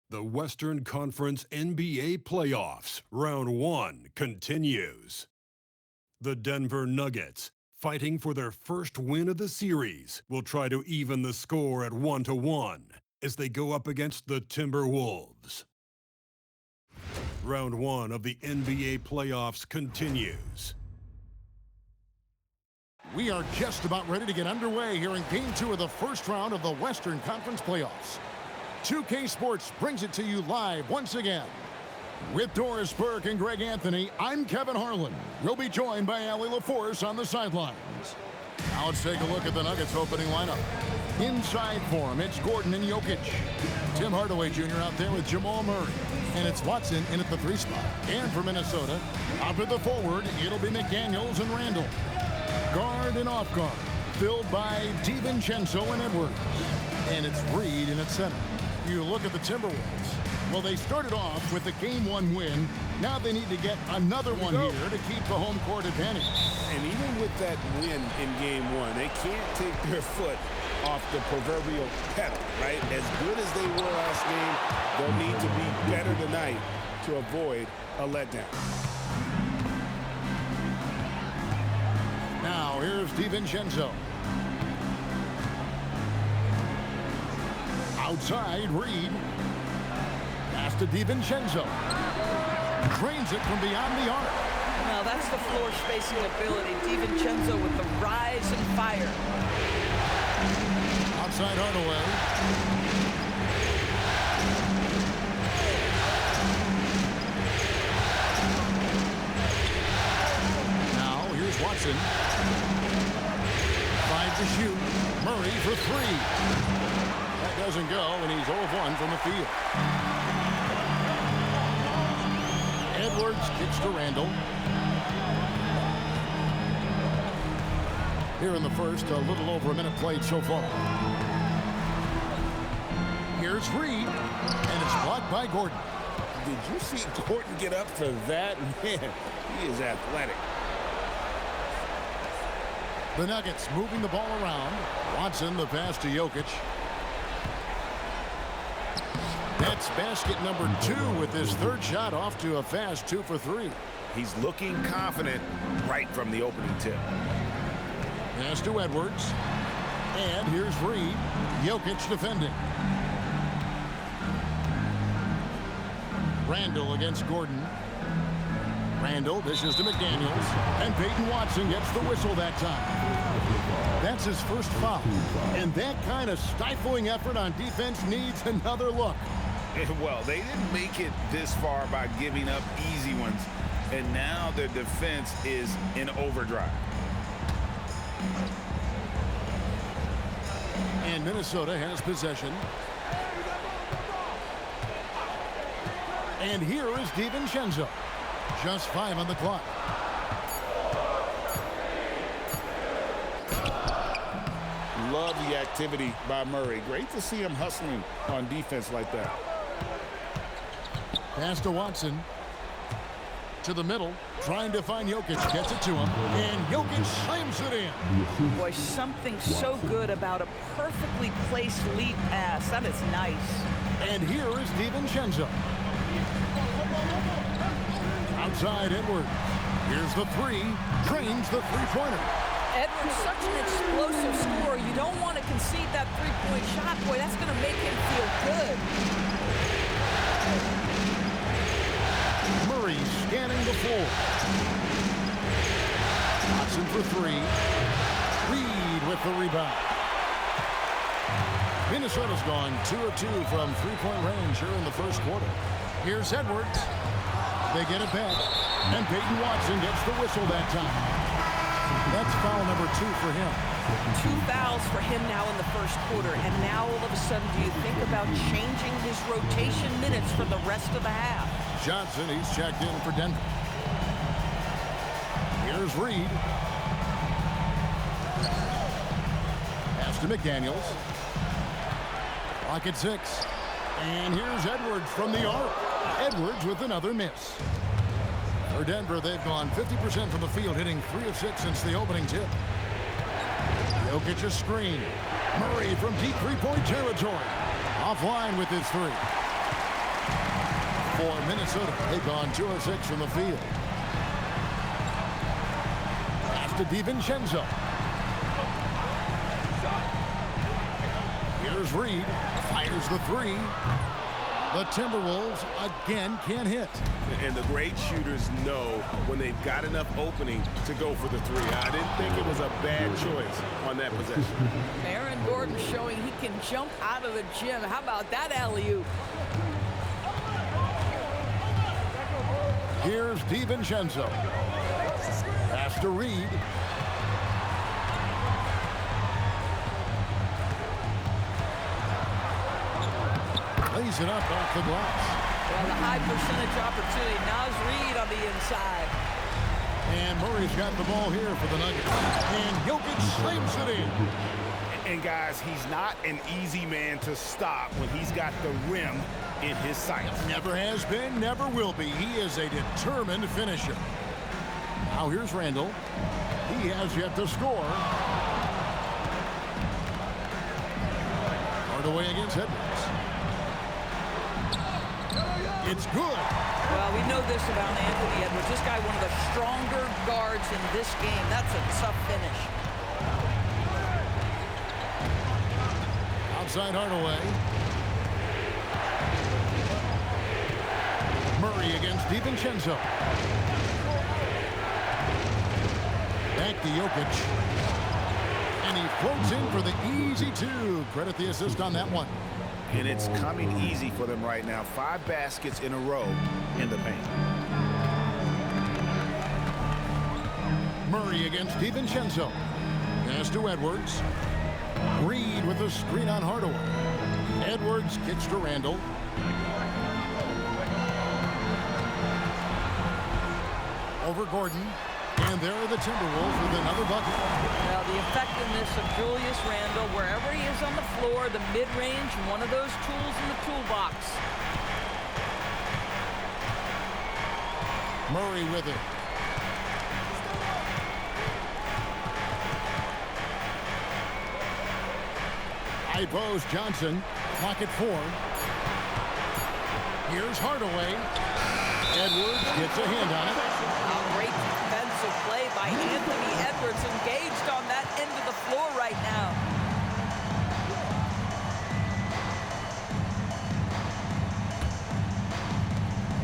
The Western Conference NBA Playoffs, Round 1 continues. The Denver Nuggets, fighting for their first win of the series, will try to even the score at 1-1 as they go up against the Timberwolves. Round 1 of the NBA Playoffs continues. We are just about ready to get underway here in Game 2 of the first round of the Western Conference Playoffs. 2K Sports brings it to you live once again. With Doris Burke and Greg Anthony, I'm Kevin Harlan. We'll be joined by Allie LaForce on the sidelines. Now let's take a look at the Nuggets opening lineup. Inside for him, it's Gordon and Jokic. Tim Hardaway Jr. out there with Jamal Murray. And it's Watson in at the 3 spot. And for Minnesota, out at the forward, it'll be McDaniels and Randall. Guard and off guard, filled by DiVincenzo and Edwards. And it's Reed in at center. You look at the Timberwolves. Well, they started off with the Game 1 win. Now they need to get another one here to keep the home court advantage. And even with that win in Game 1, they can't take their foot off the proverbial pedal, right? As good as they were last game, they'll need to be better tonight to avoid a letdown. Now here's DiVincenzo. Outside, Reed. Pass to DiVincenzo. Drains it from beyond the arc. Well, that's the floor spacing ability. DiVincenzo with the rise and fire. Outside Hardaway. Now here's Watson. 5 to shoot. Murray for 3. That doesn't go, and he's 0 of 1 from the field. Edwards kicks to Randall. Here in the first, a little over a minute played so far. Here's Reed, and it's blocked by Gordon. Did you see Gordon get up for that? Man, he is athletic. The Nuggets moving the ball around. Watson, the pass to Jokic. That's basket number 2 with his third shot off to a fast 2 for 3. He's looking confident right from the opening tip. Pass to Edwards. And here's Reed. Jokic defending. Randall against Gordon. Randall dishes to McDaniels. And Peyton Watson gets the whistle that time. That's his first foul. And that kind of stifling effort on defense needs another look. Well, they didn't make it this far by giving up easy ones. And now their defense is in overdrive. And Minnesota has possession. And here is DiVincenzo. Just 5 on the clock. Love the activity by Murray. Great to see him hustling on defense like that. Pass to Watson. To the middle. Trying to find Jokic. Gets it to him. And Jokic slams it in. Boy, something so good about a perfectly placed lead pass. That is nice. And here is DiVincenzo. Outside Edwards. Here's the 3. Drains the 3-pointer. Edwards, such an explosive scorer. You don't want to concede that 3-point shot. Boy, that's going to make him feel good. Murray scanning the floor. Watson for 3. Reed with the rebound. Minnesota's gone 2 of 2 from 3-point range here in the first quarter. Here's Edwards. They get it back. And Peyton Watson gets the whistle that time. That's foul number 2 for him. 2 fouls for him now in the first quarter. And now all of a sudden, do you think about changing his rotation minutes for the rest of the half? Johnson, he's checked in for Denver. Here's Reed. Pass to McDaniels. Clock at 6. And here's Edwards from the arc. Edwards with another miss. For Denver, they've gone 50% from the field, hitting 3 of 6 since the opening tip. Jokic a screen. Murray from deep 3-point territory. Offline with his 3. For Minnesota, take on 2 of 6 from the field. Pass to DiVincenzo. Here's Reed. Fires the 3. The Timberwolves again can't hit. And the great shooters know when they've got enough opening to go for the 3. I didn't think it was a bad choice on that possession. Aaron Gordon showing he can jump out of the gym. How about that alley-oop? Here's DiVincenzo. Pass to Reed. Lays it up off the glass. Well, the high percentage opportunity. Naz Reed on the inside. And Murray's got the ball here for the Nuggets. And Jokic slams it in. And guys, he's not an easy man to stop when he's got the rim in his sights. Never has been, never will be. He is a determined finisher. Now here's Randall. He has yet to score. Hardaway against Edwards. It's good. Well, we know this about Anthony Edwards. This guy, one of the stronger guards in this game. That's a tough finish. Outside Hardaway. Murray against DiVincenzo. Back to Jokic. And he floats in for the easy 2. Credit the assist on that one. And it's coming easy for them right now. 5 baskets in a row in the paint. Murray against DiVincenzo. Pass to Edwards. Reed with a screen on Hardaway. Edwards kicks to Randall. Over Gordon. And there are the Timberwolves with another bucket. Well, the effectiveness of Julius Randle, wherever he is on the floor, the mid-range, one of those tools in the toolbox. Murray with it. High post Johnson. Clock at 4. Here's Hardaway. Edwards gets a hand on it. Great defensive play by Anthony Edwards, engaged on that end of the floor right now.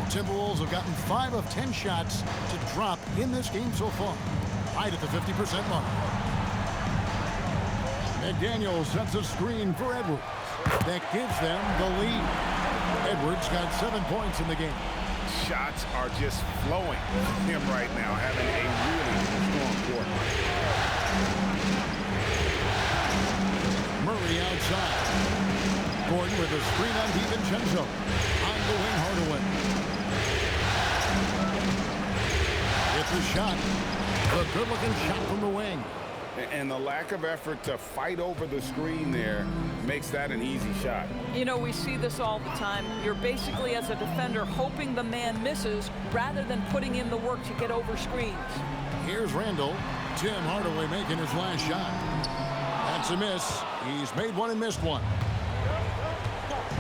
Timberwolves have gotten 5 of 10 shots to drop in this game so far. Right at the 50% mark. McDaniel sets a screen for Edwards. That gives them the lead. Edwards got 7 points in the game. Shots are just flowing from him right now, having a really strong quarter. Murray outside. Gordon with a screen on DiVincenzo. On the wing, Hardaway. It's a shot. A good-looking shot from the wing. And the lack of effort to fight over the screen there makes that an easy shot. You know, we see this all the time. You're basically, as a defender, hoping the man misses rather than putting in the work to get over screens. Here's Randall. Tim Hardaway making his last shot. That's a miss. He's made one and missed one.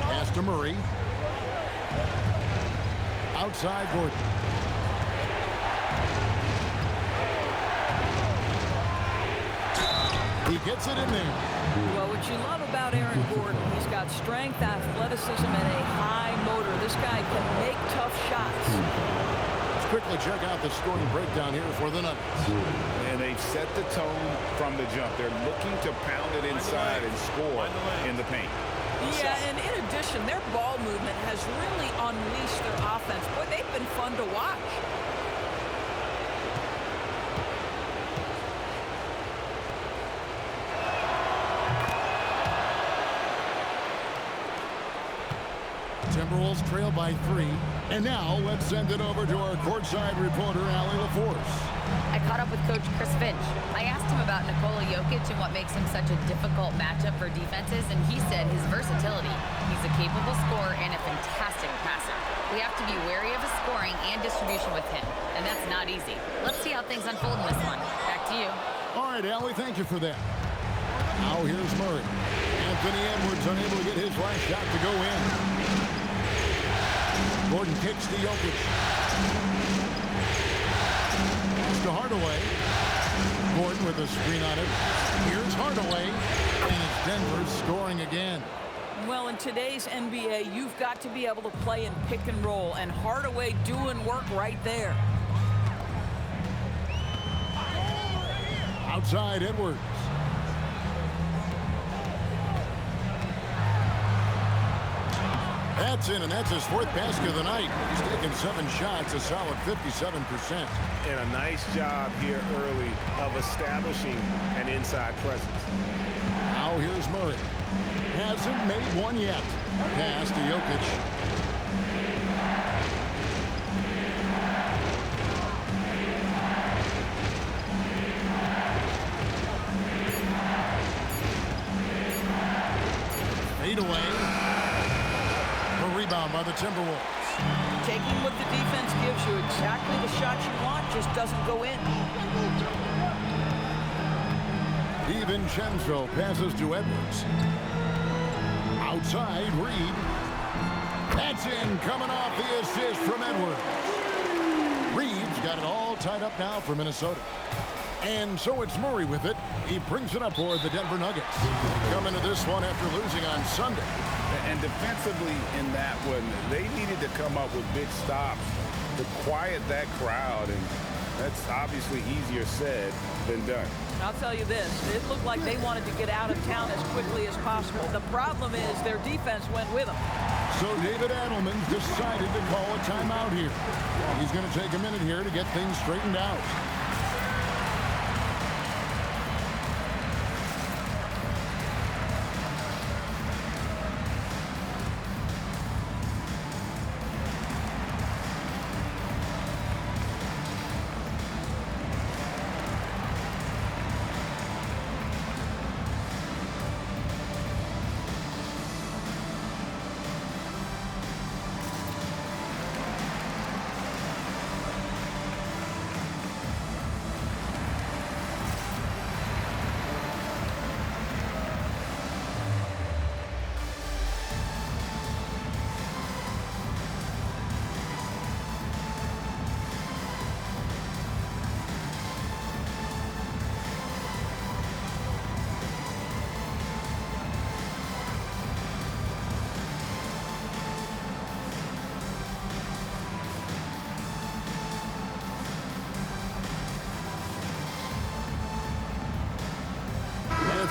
Pass to Murray. Outside Gordon. He gets it in there. Well, what you love about Aaron Gordon, he's got strength, athleticism, and a high motor. This guy can make tough shots. Let's quickly check out the scoring breakdown here for the Nuggets. And they've set the tone from the jump. They're looking to pound it inside and score in the paint. Yeah, and in addition, their ball movement has really unleashed their offense. Boy, they've been fun to watch. Timberwolves trail by 3. And now let's send it over to our courtside reporter, Allie LaForce. I caught up with Coach Chris Finch. I asked him about Nikola Jokic and what makes him such a difficult matchup for defenses, and he said his versatility. He's a capable scorer and a fantastic passer. We have to be wary of his scoring and distribution with him, and that's not easy. Let's see how things unfold in this one. Back to you. All right, Allie, thank you for that. Now here's Murray. Anthony Edwards unable to get his last shot to go in. Gordon kicks to Jokic. To Hardaway. Gordon with a screen on it. Here's Hardaway. And it's Denver scoring again. Well, in today's NBA, you've got to be able to play in pick and roll, and Hardaway doing work right there. Outside Edwards. That's in, and that's his fourth basket of the night. He's taken 7 shots, a solid 57%. And a nice job here early of establishing an inside presence. Now here's Murray. Hasn't made one yet. Pass to Jokic. Fade away. A rebound by the Timberwolves. Taking what the defense gives you, exactly the shot you want, just doesn't go in. DiVincenzo passes to Edwards. Outside, Reed. That's in, coming off the assist from Edwards. Reed's got it all tied up now for Minnesota. And so it's Murray with it. He brings it up for the Denver Nuggets. Coming to this one after losing on Sunday. And defensively in that one, they needed to come up with big stops to quiet that crowd. And that's obviously easier said than done. I'll tell you this, it looked like they wanted to get out of town as quickly as possible. The problem is their defense went with them. So David Adelman decided to call a timeout here. He's going to take a minute here to get things straightened out.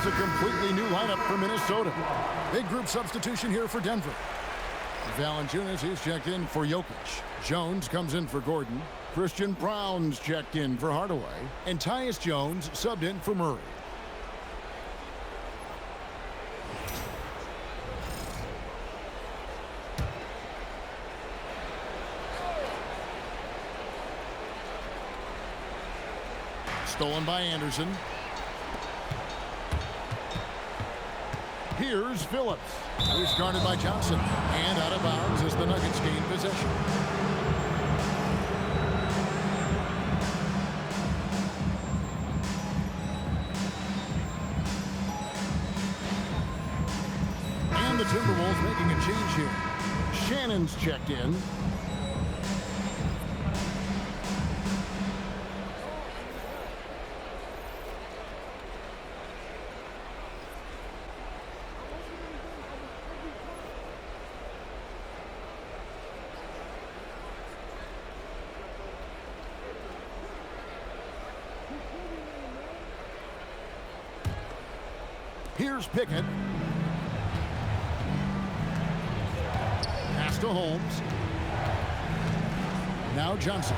It's a completely new lineup for Minnesota. Big group substitution here for Denver. Valanciunas, he's checked in for Jokic. Jones comes in for Gordon. Christian Brown's checked in for Hardaway. And Tyus Jones subbed in for Murray. Stolen by Anderson. Here's Phillips. He's guarded by Johnson. And out of bounds as the Nuggets gain possession. And the Timberwolves making a change here. Shannon's checked in. Here's Pickett. Pass to Holmes. Now Johnson.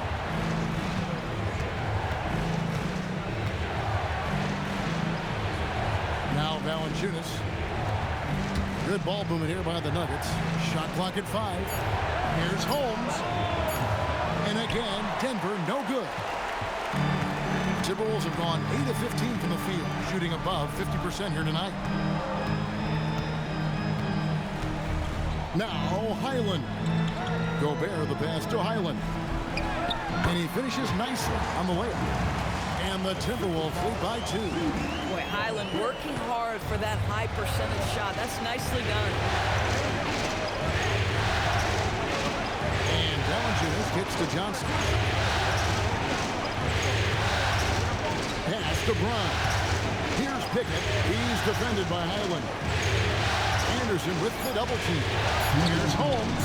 Now Valanciunas. Good ball movement here by the Nuggets. Shot clock at 5. Here's Holmes. And again, Denver no good. Timberwolves have gone 8 of 15 from the field, shooting above 50% here tonight. Now Highland. Gobert the pass to Highland. And he finishes nicely on the layup. And the Timberwolves lead by 2. Boy, Highland working hard for that high percentage shot. That's nicely done. to Johnson. Pass to Brown. Here's Pickett. He's defended by Highland. Anderson with the double team. Here's Holmes.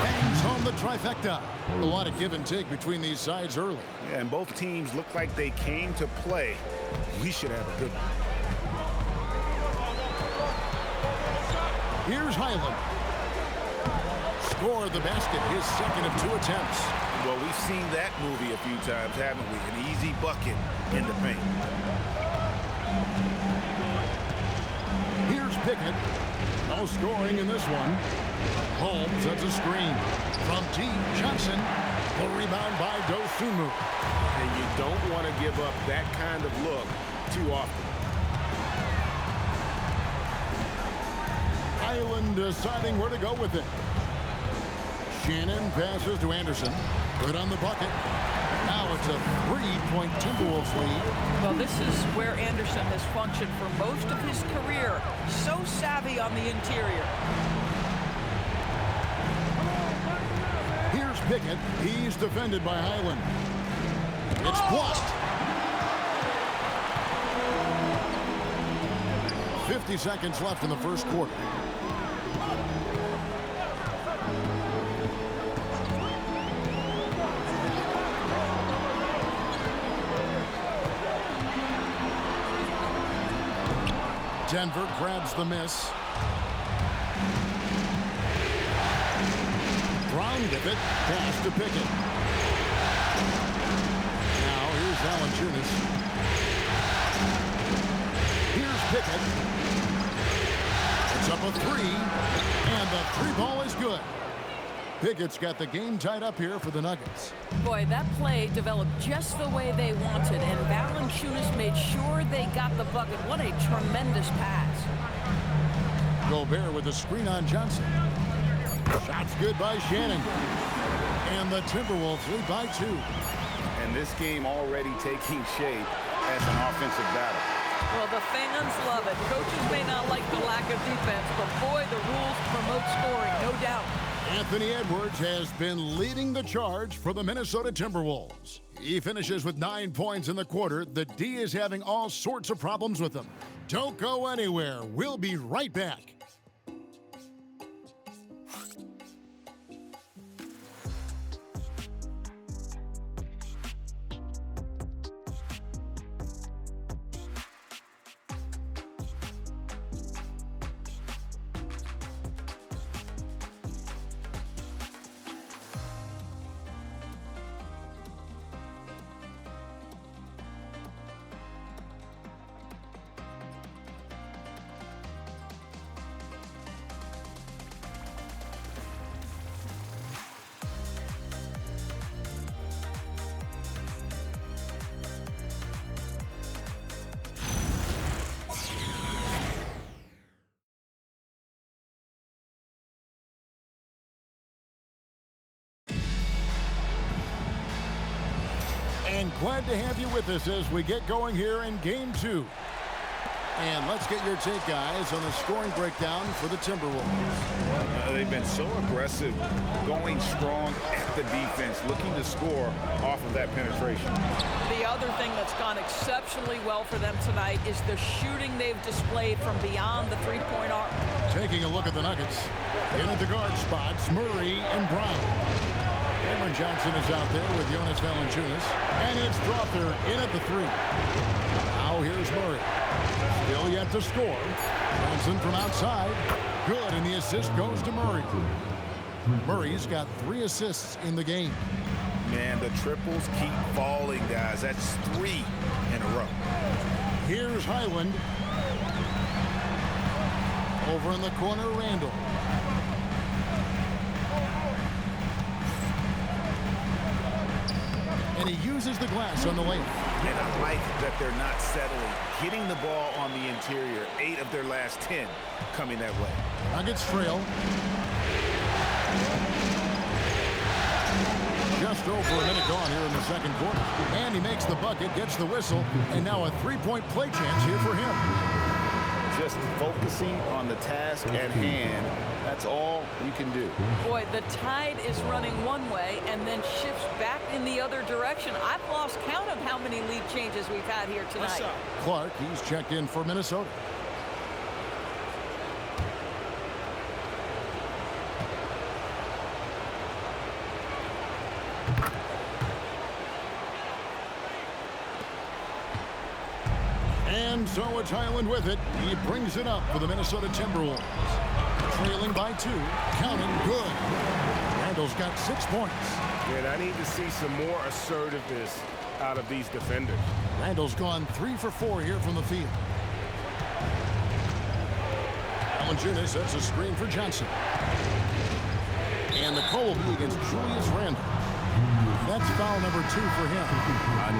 Bangs home the trifecta. A lot of give and take between these sides early. Yeah, and both teams look like they came to play. We should have a good one. Here's Highland. Score the basket, his second of 2 attempts. Well, we've seen that movie a few times, haven't we? An easy bucket in the paint. Here's Pickett. No scoring in this one. Holmes sets a screen. From deep, Johnson. The rebound by Dosunmu. And you don't want to give up that kind of look too often. Highland deciding where to go with it. Shannon passes to Anderson. Good on the bucket. Now it's a 3-point Timberwolves lead. Well, this is where Anderson has functioned for most of his career. So savvy on the interior. Here's Pickett. He's defended by Highland. It's blocked. 50 seconds left in the first quarter. Denver grabs the miss. Brown with it. Pass to Pickett. Now here's Valanciunas. Here's Pickett. It's up a 3. And the 3-ball is good. Pickett's got the game tied up here for the Nuggets. Boy, that play developed just the way they wanted, and Valanciunas made sure they got the bucket. What a tremendous pass. Gobert with a screen on Johnson. Shots good by Shannon. And the Timberwolves lead by 2. And this game already taking shape as an offensive battle. Well, the fans love it. Coaches may not like the lack of defense, but boy, the rules promote scoring, no doubt. Anthony Edwards has been leading the charge for the Minnesota Timberwolves. He finishes with 9 points in the quarter. The D is having all sorts of problems with him. Don't go anywhere. We'll be right back. And glad to have you with us as we get going here in Game 2. And let's get your take, guys, on the scoring breakdown for the Timberwolves. They've been so aggressive, going strong at the defense, looking to score off of that penetration. The other thing that's gone exceptionally well for them tonight is the shooting they've displayed from beyond the three-point arc. Taking a look at the Nuggets. In at the guard spots, Murray and Brown. Cameron Johnson is out there with Jonas Valanciunas. And it's Dropper in at the 3. Now here's Murray. Still yet to score. Johnson from outside. Good, and the assist goes to Murray. Murray's got 3 assists in the game. Man, the triples keep falling, guys. That's 3 in a row. Here's Highland. Over in the corner, Randall. And he uses the glass on the lane. And I like that they're not settling. Getting the ball on the interior, 8 of their last 10 coming that way. Nuggets trail. Just over a minute gone here in the second quarter. And he makes the bucket, gets the whistle, and now a 3-point play chance here for him. just focusing on the task at hand. That's all you can do. Boy, the tide is running one way and then shifts back in the other direction. I've lost count of how many lead changes we've had here tonight. Clark, he's checked in for Minnesota. And so it's Highland with it. He brings it up for the Minnesota Timberwolves. Trailing by 2. Counting good. Randall's got 6 points. And I need to see some more assertiveness out of these defenders. Randall's gone 3 for 4 here from the field. Valanciunas sets a screen for Johnson. And the call will be against Julius Randle. That's foul number 2 for him.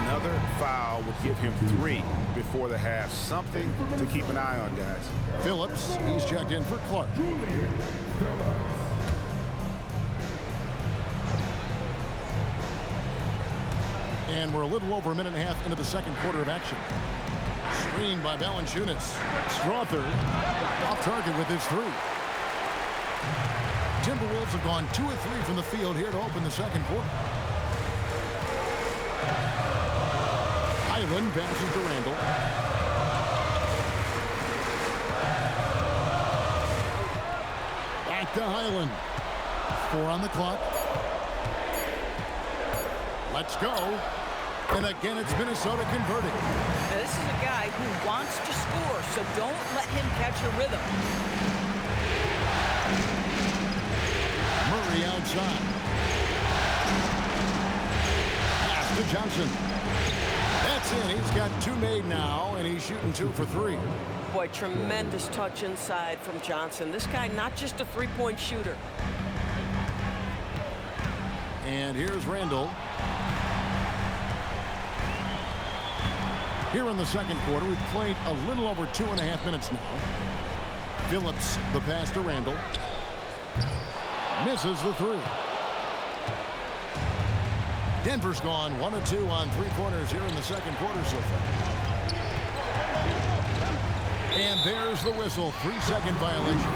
Another foul would give him 3 before the half. Something to keep an eye on, guys. Phillips, he's checked in for Clark. And we're a little over a minute and a half into the second quarter of action. Screen by Valanciunas. Strother off target with his 3. Timberwolves have gone 2 of 3 from the field here to open the second quarter. Highland passes to Randall. Back to Highland. 4 on the clock. Let's go. And again, it's Minnesota converting. Now, this is a guy who wants to score, so don't let him catch a rhythm. Murray outside. Pass to Johnson. That's in. He's got 2 made now, and he's shooting 2 for 3. Boy, tremendous touch inside from Johnson. This guy, not just a three-point shooter. And here's Randall. Here in the second quarter, we've played a little over 2.5 minutes now. Phillips, the pass to Randall. Misses the 3. Denver's gone 1 of 2 on 3-pointers here in the second quarter so far. And there's the whistle. 3-second violation.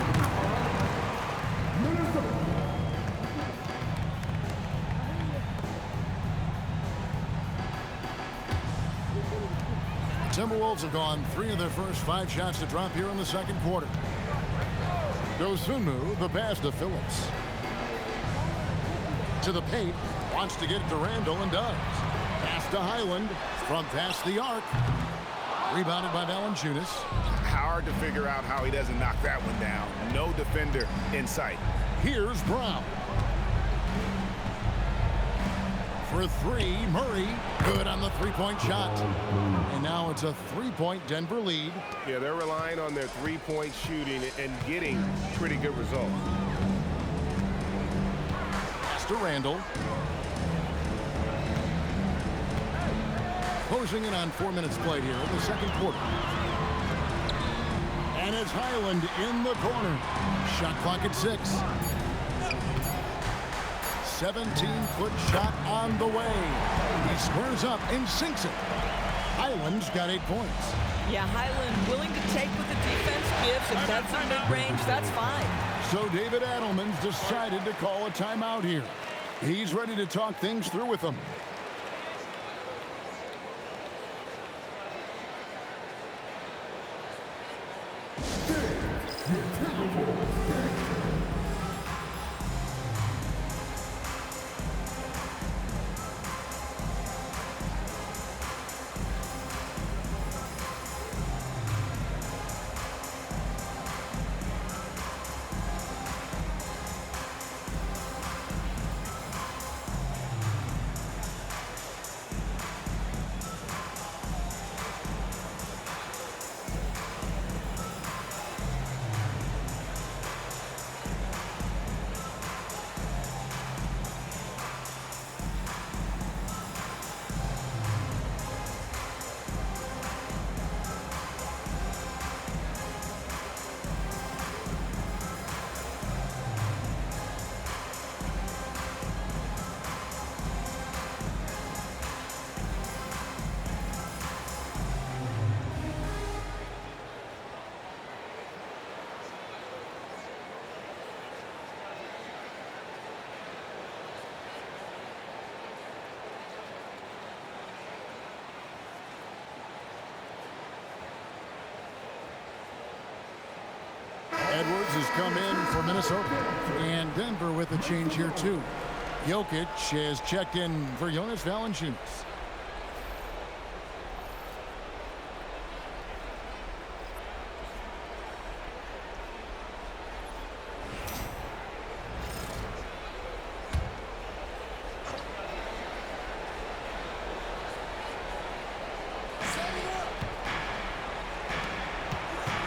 Timberwolves have gone 3 of their first 5 shots to drop here in the second quarter. Dosunmu, the pass to Phillips. To the paint. Wants to get it to Randall and does. Pass to Highland from past the arc. Rebounded by Valanciunas. Hard to figure out how he doesn't knock that one down. No defender in sight. Here's Brown. For 3, Murray. Good on the 3-point shot. And now it's a 3-point Denver lead. Yeah, they're relying on their 3-point shooting and getting pretty good results. Pass to Randall. Closing in on 4 minutes played here in the second quarter. And it's Highland in the corner. Shot clock at 6. 17-foot shot on the way. He squares up and sinks it. Highland's got 8 points. Yeah, Highland willing to take what the defense gives. If that's a mid-range, that's fine. So David Adelman's decided to call a timeout here. He's ready to talk things through with them. Edwards has come in for Minnesota. And Denver with a change here, too. Jokic has checked in for Jonas Valanciunas.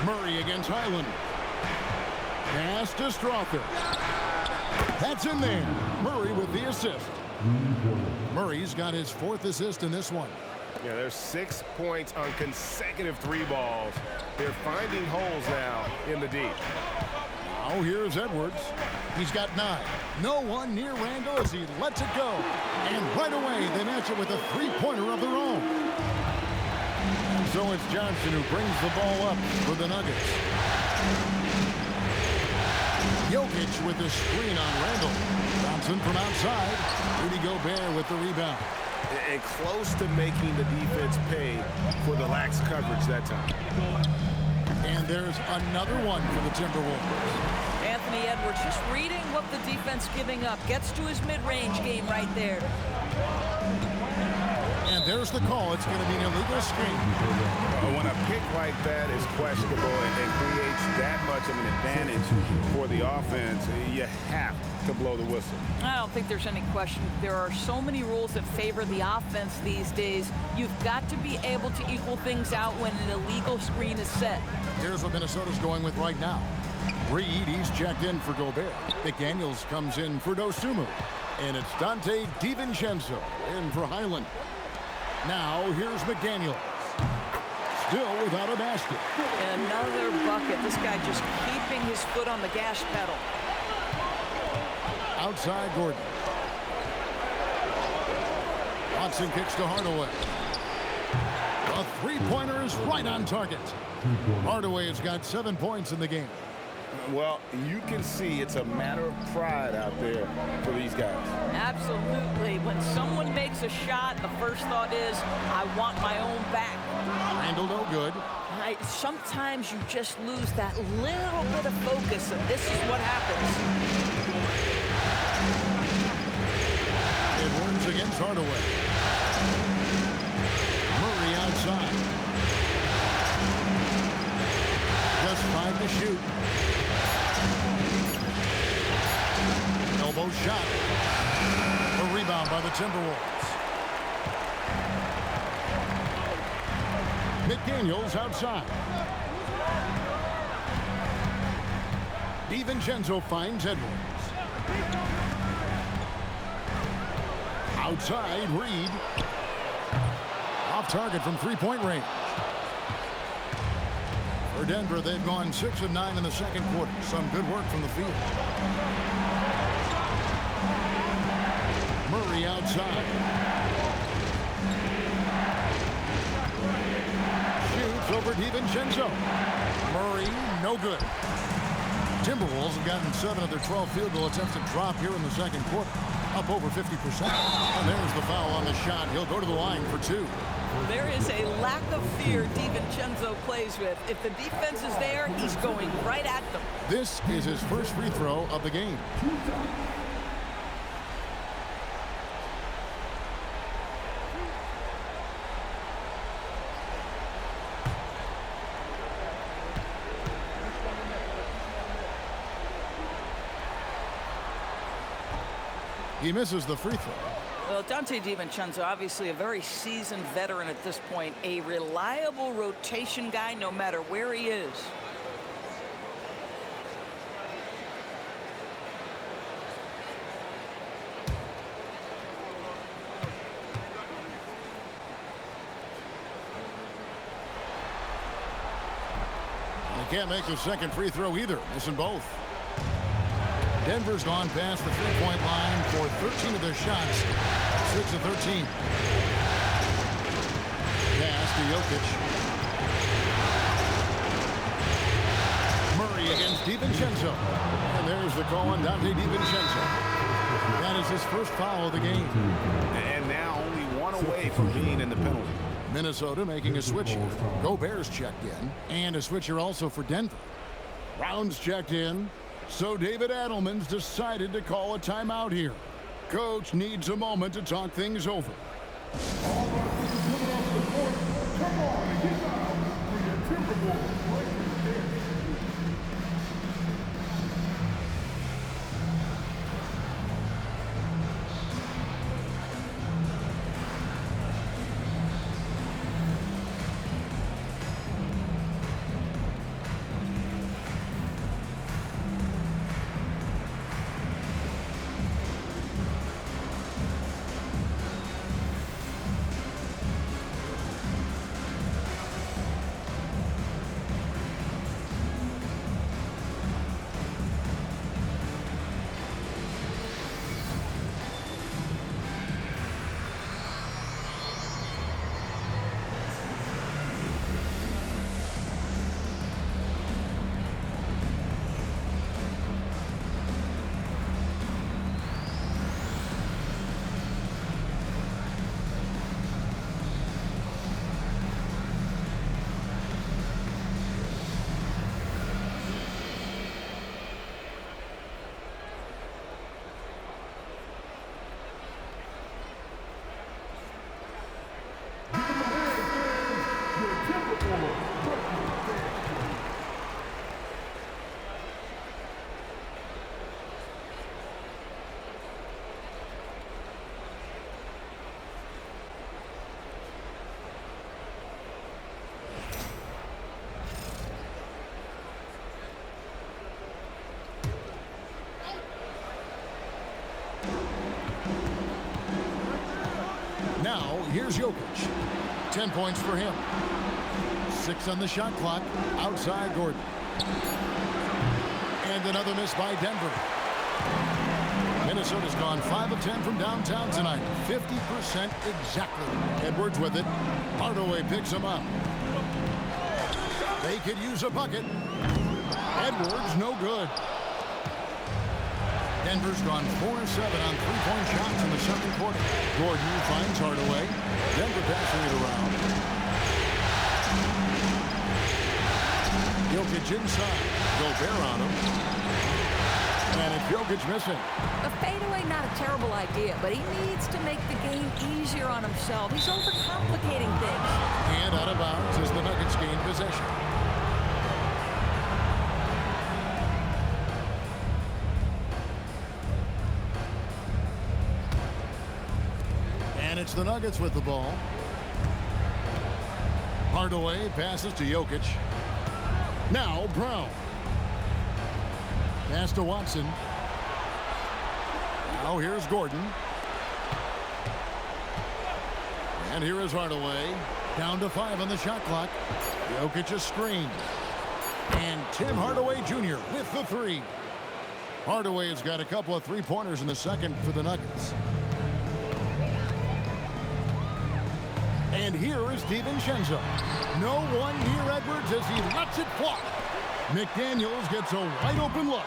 Murray against Highland. Pass to Strother. That's in there. Murray with the assist. Murray's got his 4th assist in this one. Yeah, there's 6 points on consecutive 3 balls. They're finding holes now in the deep. Now here's Edwards. He's got 9. No one near Randall as he lets it go. And right away, they match it with a 3-pointer of their own. And so it's Johnson who brings the ball up for the Nuggets. Jokic with the screen on Randall. Johnson from outside. Rudy Gobert with the rebound. And close to making the defense pay for the lax coverage that time. And there's another one for the Timberwolves. Anthony Edwards just reading what the defense giving up. Gets to his mid-range game right there. And there's the call. It's going to be an illegal screen. When a pick like that is questionable and creates that much of an advantage for the offense, you have to blow the whistle. I don't think there's any question. There are so many rules that favor the offense these days. You've got to be able to equal things out when an illegal screen is set. Here's what Minnesota's going with right now. Reed, he's checked in for Gobert. McDaniels comes in for Dosunmu. And it's Dante DiVincenzo in for Highland. Now here's McDaniels. Still without a basket. Another bucket. This guy just keeping his foot on the gas pedal. Outside Gordon. Watson kicks to Hardaway. A 3-pointer is right on target. Hardaway has got 7 points in the game. Well, you can see it's a matter of pride out there for these guys. Absolutely. When someone makes a shot, the first thought is, I want my own back. Randall no good. Sometimes you just lose that little bit of focus, and this is what happens. Edwards against Hardaway. Murray outside. Just 5 to shoot. Elbow shot. A rebound by the Timberwolves. McDaniels outside. DiVincenzo finds Edwards. Outside, Reed. Off target from 3-point range. For Denver, they've gone 6 of 9 in the second quarter. Some good work from the field. Murray outside. Shoots over DiVincenzo. Murray, no good. Timberwolves have gotten 7 of their 12 field goal attempts to drop here in the second quarter. Up over 50%. And there's the foul on the shot. He'll go to the line for 2. There is a lack of fear DiVincenzo plays with. If the defense is there, he's going right at them. This is his first free throw of the game. He misses the free throw. Well, Dante DiVincenzo, obviously a very seasoned veteran at this point, a reliable rotation guy no matter where he is. He can't make the second free throw either, missing both. Denver's gone past the 3-point line for 13 of their shots. 6 of 13. Pass to Jokic. Murray against DiVincenzo. And there's the call on Dante DiVincenzo. That is his first foul of the game. And now only 1 away from being in the penalty. Minnesota making a switch here. Gobert's checked in. And a switcher also for Denver. Rounds checked in. So David Adelman's decided to call a timeout here. Coach needs a moment to talk things over. All our players coming off the court. Come on and get out for your Timberwolves right there. Now, here's Jokic. 10 points for him. 6 on the shot clock. Outside Gordon. And another miss by Denver. Minnesota's gone 5 of 10 from downtown tonight. 50% exactly. Edwards with it. Hardaway picks him up. They could use a bucket. Edwards, no good. Denver's gone 4 of 7 on three-point shots in the second quarter. Gordon finds Hardaway. Denver passing it around. Jokic inside. Gobert on him. And it's Jokic missing. A fadeaway, not a terrible idea, but he needs to make the game easier on himself. He's overcomplicating things. And out of bounds as the Nuggets gain possession. And it's the Nuggets with the ball. Hardaway passes to Jokic. Now Brown. Pass to Watson. Now here's Gordon. And here is Hardaway. Down to 5 on the shot clock. Jokic a screen. And Tim Hardaway Jr. with the 3. Hardaway has got a couple of three-pointers in the second for the Nuggets. And here is DiVincenzo. No one near Edwards as he lets it fly. McDaniels gets a wide-open look.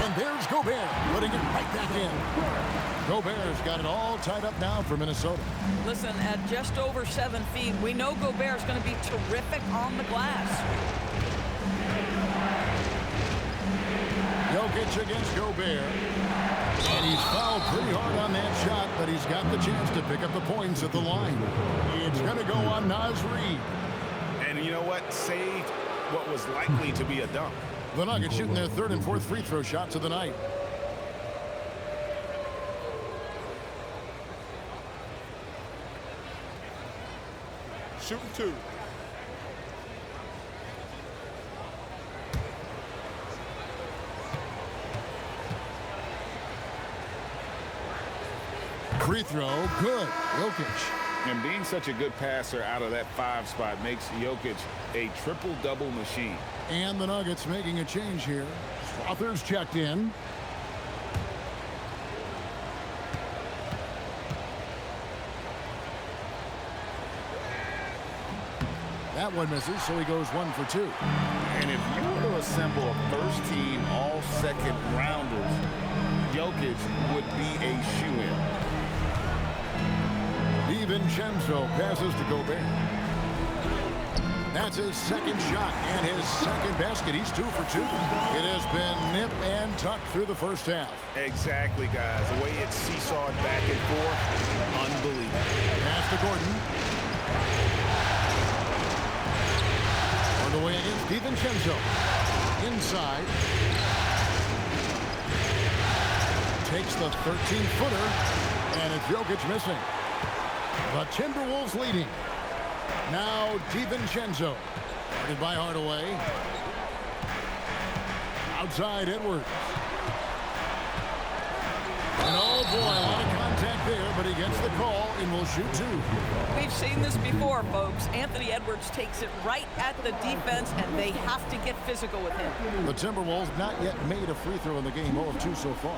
And there's Gobert putting it right back in. Gobert's got it all tied up now for Minnesota. Listen, at just over 7 feet, we know Gobert's going to be terrific on the glass. Jokic against Gobert. And he's fouled pretty hard on that shot, but he's got the chance to pick up the points at the line. It's going to go on Naz Reid. And you know what? Saved what was likely to be a dunk. The Nuggets shooting their third and fourth free throw shots of the night. Shooting 2. Free throw, good. Jokic. And being such a good passer out of that 5 spot makes Jokic a triple-double machine. And the Nuggets making a change here. Slaughter's checked in. That one misses, so he goes 1 for 2. And if you were to assemble a first-team all-second rounders, Jokic would be a shoo-in. DiVincenzo passes to Gobert. That's his second shot and his second basket. He's 2 for 2. It has been nip and tuck through the first half. Exactly, guys. The way it's seesawed back and forth, unbelievable. Pass to Gordon. On the way against DiVincenzo. Inside. Takes the 13-footer, and it's Jokic missing. The Timberwolves leading. Now DiVincenzo. Guarded by Hardaway. Outside Edwards. And oh boy, a lot of contact there, but he gets the call and will shoot 2. We've seen this before, folks. Anthony Edwards takes it right at the defense, and they have to get physical with him. The Timberwolves not yet made a free throw in the game, 0 of 2 so far.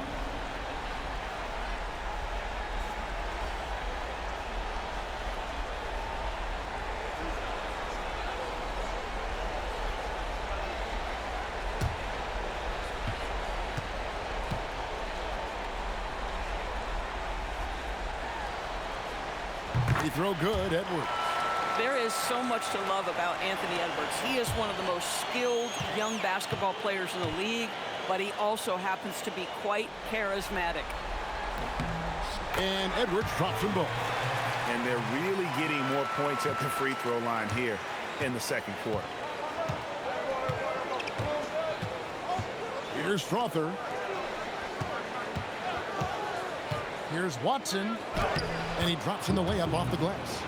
Free throw good, Edwards. There is so much to love about Anthony Edwards. He is one of the most skilled young basketball players in the league, but he also happens to be quite charismatic. And Edwards drops them both. And they're really getting more points at the free throw line here in the second quarter. Here's Strother. Here's Watson. And he drops in the layup off the glass.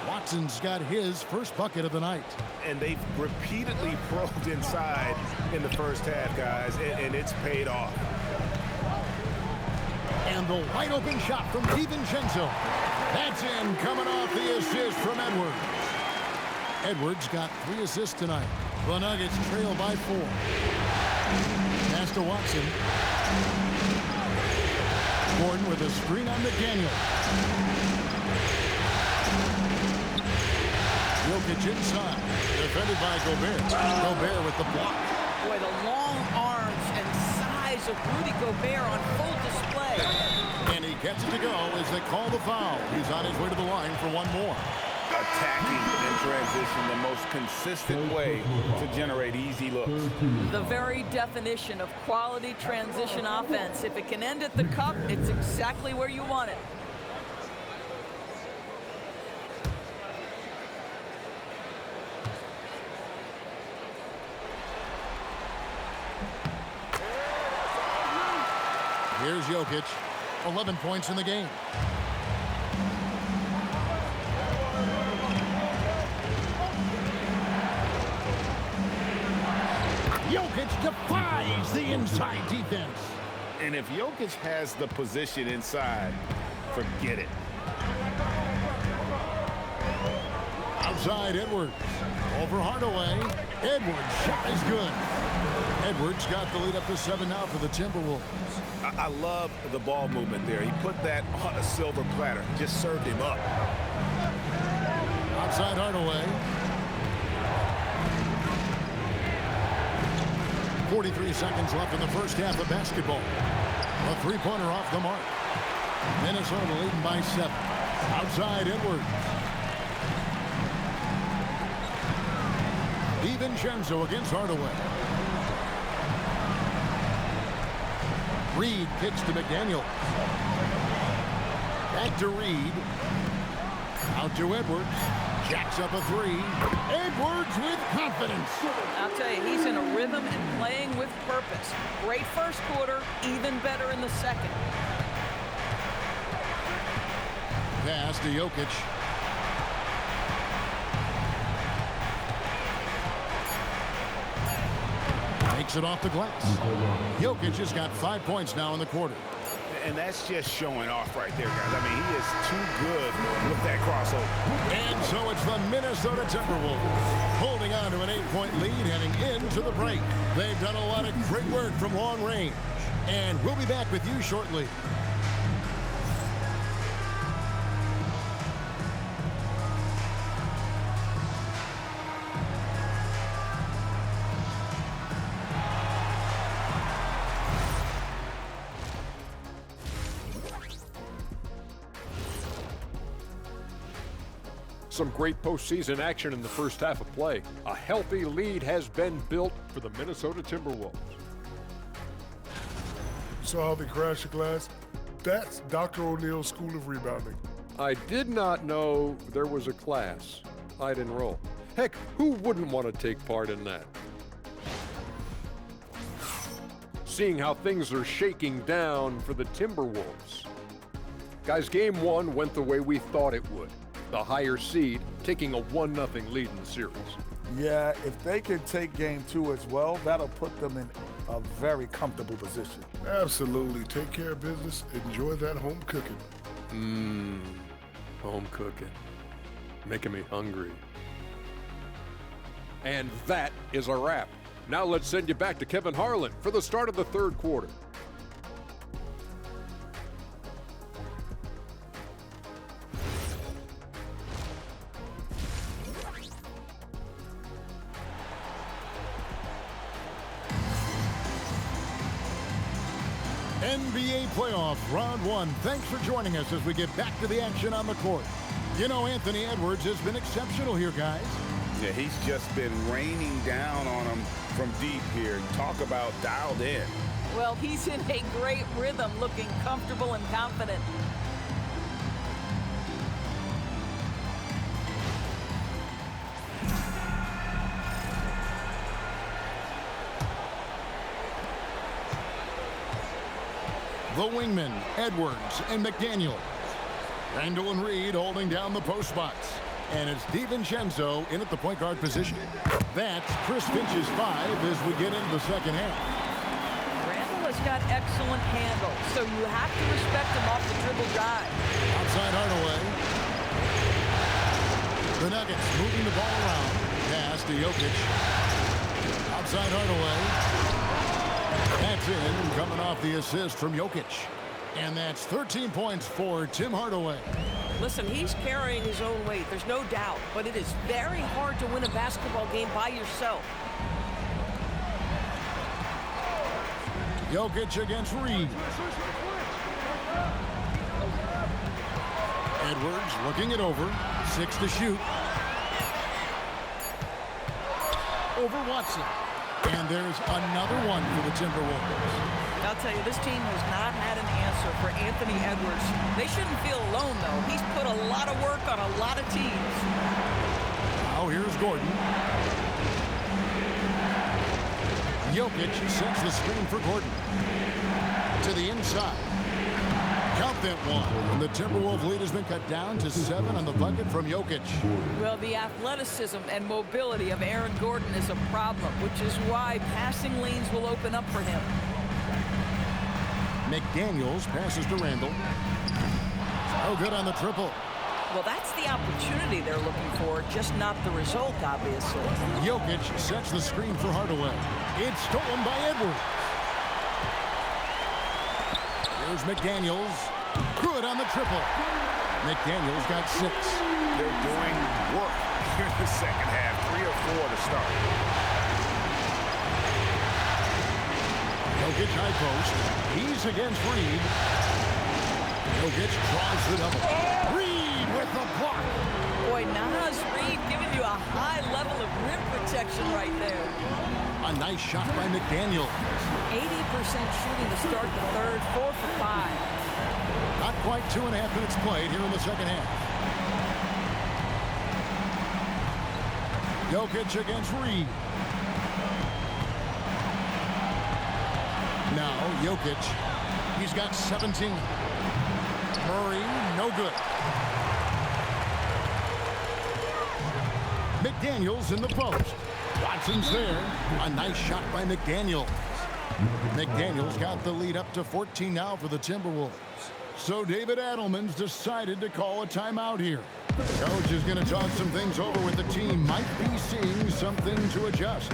Watson's got his first bucket of the night. And they've repeatedly probed inside in the first half, guys, and it's paid off. And the wide open shot from DiVincenzo. That's in, coming off the assist from Edwards. Edwards got 3 assists tonight. The Nuggets trail by 4. Pass to Watson. Gordon with a screen on McDaniel. Jokic inside. Defended by Gobert. Gobert with the block. Boy, the long arms and size of Rudy Gobert on full display. And he gets it to go as they call the foul. He's on his way to the line for one more. Attacking in transition, the most consistent way to generate easy looks. The very definition of quality transition offense. If it can end at the cup, it's exactly where you want it. Here's Jokic. 11 points in the game. Jokic defies the inside defense. And if Jokic has the position inside, forget it. Outside Edwards. Over Hardaway. Edwards' shot is good. Edwards got the lead up to 7 now for the Timberwolves. I love the ball movement there. He put that on a silver platter. Just served him up. Outside Hardaway. 43 seconds left in the first half of basketball. A three-pointer off the mark. Minnesota leading by 7. Outside Edwards. DiVincenzo against Hardaway. Reed kicks to McDaniel. Back to Reed. Out to Edwards. Jacks up a 3. Edwards with confidence. I'll tell you, he's in a rhythm and playing with purpose. Great first quarter, even better in the second. Pass to Jokic. Takes it off the glass. Jokic has got 5 points now in the quarter. And that's just showing off right there, guys. I mean, he is too good with that crossover. And so it's the Minnesota Timberwolves holding on to an 8-point lead heading into the break. They've done a lot of great work from long range. And we'll be back with you shortly. Some great postseason action in the first half of play. A healthy lead has been built for the Minnesota Timberwolves. Saw how they crashed the glass? That's Dr. O'Neill's School of Rebounding. I did not know there was a class I'd enroll. Heck, who wouldn't want to take part in that? Seeing how things are shaking down for the Timberwolves. Guys, game one went the way we thought it would. The higher seed taking a 1-0 lead in the series. Yeah, if they can take game two as well, that'll put them in a very comfortable position. Absolutely. Take care of business. Enjoy that home cooking. Home cooking. Making me hungry. And that is a wrap. Now let's send you back to Kevin Harlan for the start of the third quarter. NBA playoff round one. Thanks for joining us as we get back to the action on the court. You know, Anthony Edwards has been exceptional here, guys. Yeah, he's just been raining down on them from deep here. Talk about dialed in. Well, he's in a great rhythm, looking comfortable and confident. The wingmen, Edwards and McDaniel. Randall and Reed holding down the post spots. And it's DiVincenzo in at the point guard position. That's Chris Finch's 5 as we get into the second half. Randall has got excellent handle, so you have to respect him off the dribble drive. Outside Hardaway. The Nuggets moving the ball around. Pass to Jokic. Outside Hardaway. That's in, coming off the assist from Jokic. And that's 13 points for Tim Hardaway. Listen, he's carrying his own weight, there's no doubt, but it is very hard to win a basketball game by yourself. Jokic against Reed. Edwards looking it over. 6 to shoot. Over Watson. And there's another one for the Timberwolves. I'll tell you, this team has not had an answer for Anthony Edwards. They shouldn't feel alone, though. He's put a lot of work on a lot of teams. Now here's Gordon. Jokic sets the screen for Gordon. To the inside. Count that one. And the Timberwolves lead has been cut down to 7 on the bucket from Jokic. Well, the athleticism and mobility of Aaron Gordon is a problem, which is why passing lanes will open up for him. McDaniels passes to Randall. Oh, good on the triple. Well, that's the opportunity they're looking for, just not the result, obviously. Jokic sets the screen for Hardaway. It's stolen by Edwards. Here's McDaniels. Good on the triple. McDaniels got 6. They're doing work here in the second half. 3 or 4 to start. Jokic high post. He's against Reed. Jokic draws the double. Reed with the block. Boy, Nas Reed giving you a high level of rim protection right there. A nice shot by McDaniel. 80% shooting to start the third, 4 for 5. Not quite 2.5 minutes played here in the second half. Jokic against Reed. Now Jokic. He's got 17. Murray, no good. McDaniels in the post. Watson's there. A nice shot by McDaniels. McDaniels got the lead up to 14 now for the Timberwolves. So David Adelman's decided to call a timeout here. The coach is going to talk some things over with the team. Might be seeing something to adjust.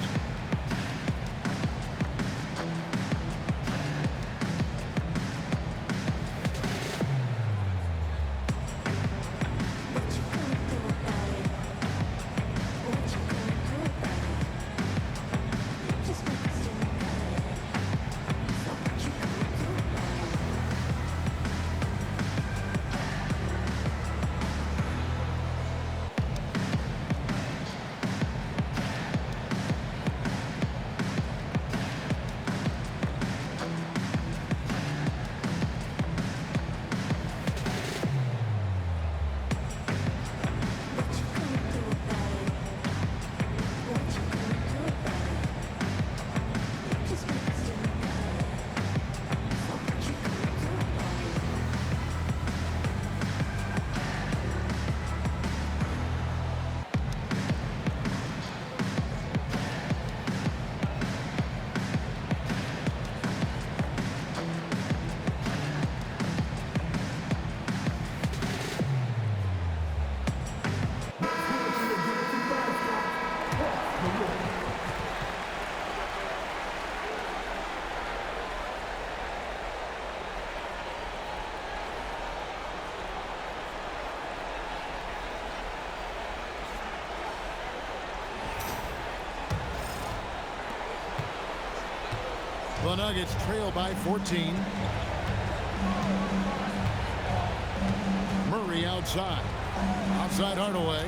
Nuggets trail by 14. Murray outside. Outside Hardaway.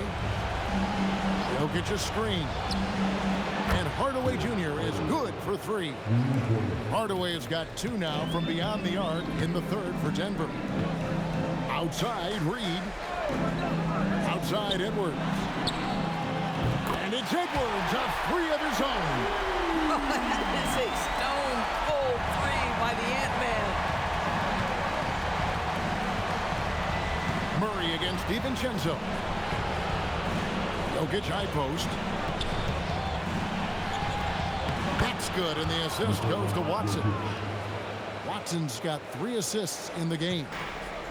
Jokic a screen. And Hardaway Jr. is good for 3. Hardaway has got 2 now from beyond the arc in the third for Denver. Outside Reed. Outside Edwards. And it's Edwards, a 3 of his own. That is a stone-cold 3 by the Ant-Man. Murray against DiVincenzo. Jokic high post. That's good, and the assist goes to Watson. Watson's got 3 assists in the game.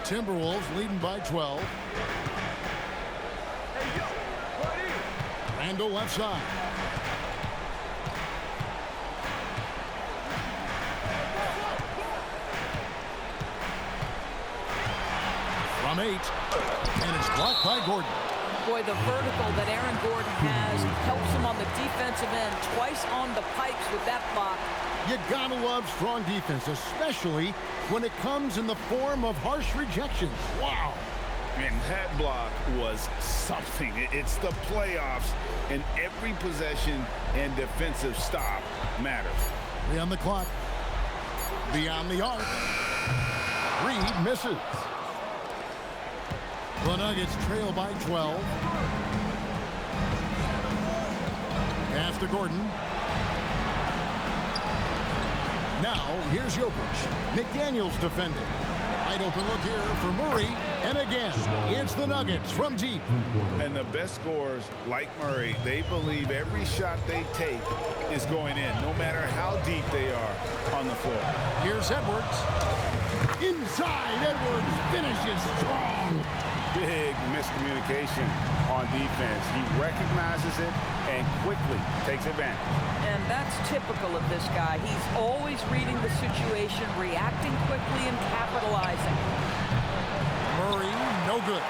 Timberwolves leading by 12. Randall left side. From 8. And it's blocked by Gordon. Boy, the vertical that Aaron Gordon has helps him on the defensive end. Twice on the pipes with that block. You gotta love strong defense, especially when it comes in the form of harsh rejections. Wow. And that block was something. It's the playoffs, and every possession and defensive stop matters. 3 on the clock. Beyond the arc. Reed misses. The Nuggets trail by 12. Pass to Gordon. Now, here's Jokic. McDaniels defending. Wide open look here for Murray. And again, it's the Nuggets from deep. And the best scorers, like Murray, they believe every shot they take is going in, no matter how deep they are on the floor. Here's Edwards. Inside, Edwards finishes strong. Big miscommunication on defense. He recognizes it and quickly takes advantage. And that's typical of this guy. He's always reading the situation, reacting quickly, and capitalizing. Murray, no good.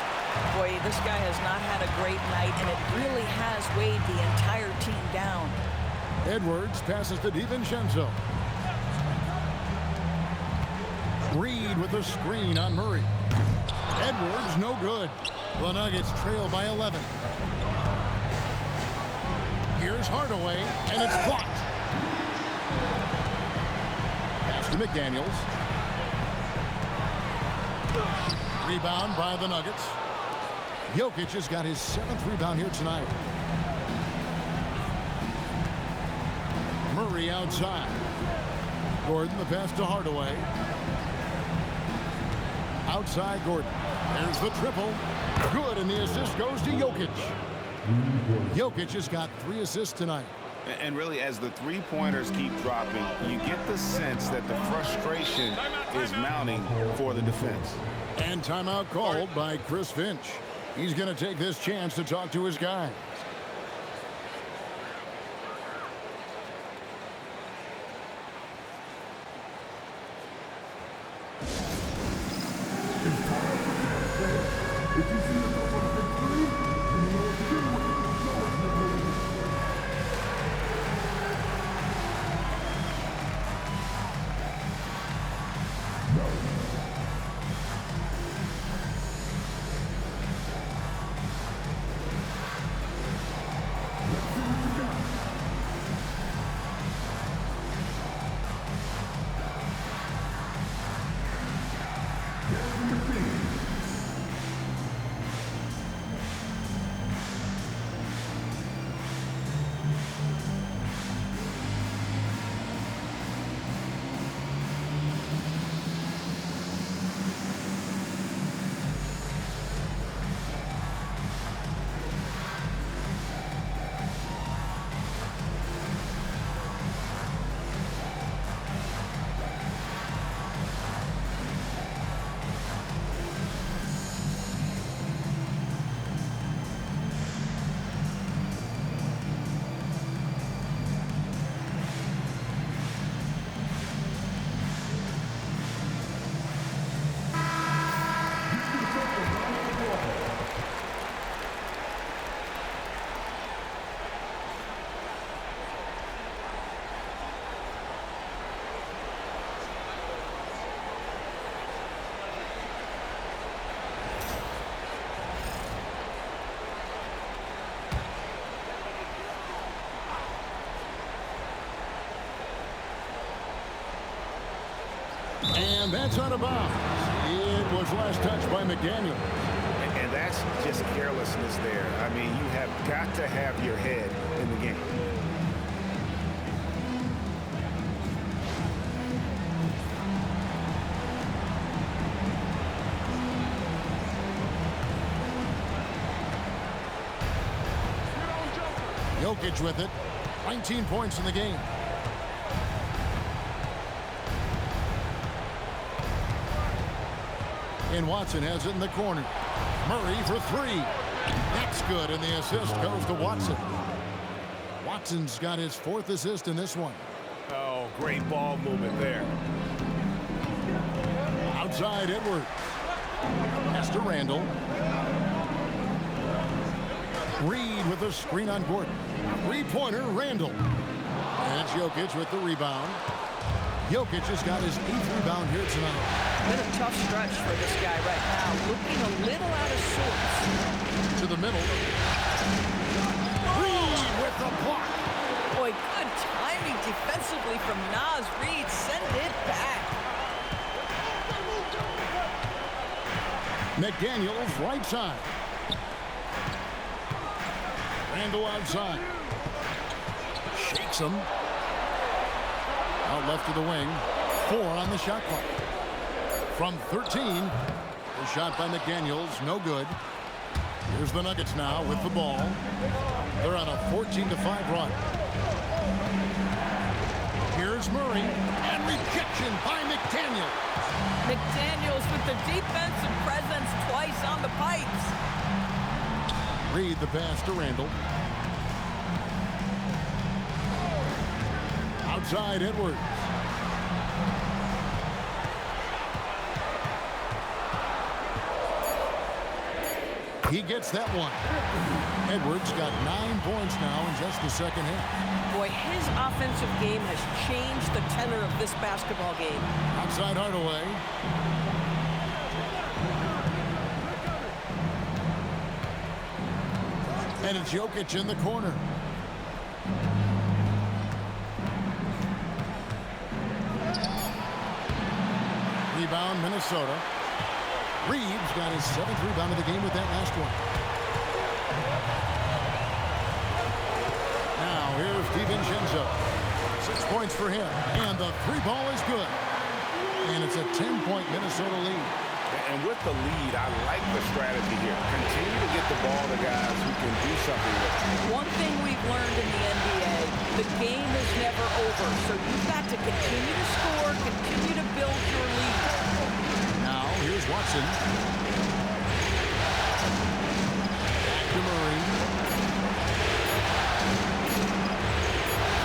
Boy, this guy has not had a great night, and it really has weighed the entire team down. Edwards passes to DiVincenzo. Reed with a screen on Murray. Edwards, no good. The Nuggets trail by 11. Here's Hardaway, and it's blocked. Pass to McDaniels. Rebound by the Nuggets. Jokic has got his 7th rebound here tonight. Murray outside. Gordon, the pass to Hardaway. Outside Gordon. There's the triple. Good, and the assist goes to Jokic. Jokic has got 3 assists tonight. And really, as the three-pointers keep dropping, you get the sense that the frustration is mounting for the defense. And timeout called by Chris Finch. He's going to take this chance to talk to his guys. And that's out of bounds. It was last touched by McDaniel. And that's just carelessness there. I mean, you have got to have your head in the game. Jokic with it. 19 points in the game. And Watson has it in the corner. Murray for three. That's good, and the assist goes to Watson. Watson's got his fourth assist in this one. Oh, great ball movement there. Outside Edwards. Pass to Randall. Reed with a screen on Gordon. Three-pointer, Randall. And it's Jokic with the rebound. Jokic has got his 8th rebound here tonight. Been a tough stretch for this guy right now. Looking a little out of sorts. To the middle. Reed with the block. Boy, good timing defensively from Nas Reed. Send it back. McDaniels right side. Randall outside. Shakes him. Out left to the wing. 4 on the shot clock. From 13. The shot by McDaniels. No good. Here's the Nuggets now with the ball. They're on a 14-5 run. Here's Murray. And rejection by McDaniels. McDaniels with the defensive presence twice on the pipes. Reed the pass to Randall. Outside Edwards. He gets that one. Edwards got 9 points now in just the second half. Boy, his offensive game has changed the tenor of this basketball game. Outside Hardaway. And it's Jokic in the corner. Rebound, Minnesota. Reeves got his 7th rebound of the game with that last one. Now here's DiVincenzo. 6 points for him. And the 3 ball is good. And it's a 10-point Minnesota lead. And with the lead, I like the strategy here. Continue to get the ball to guys who can do something with it. One thing we've learned in the NBA, the game is never over. So you've got to continue to score, continue to build your lead. Now, here's Watson. Back to Murray.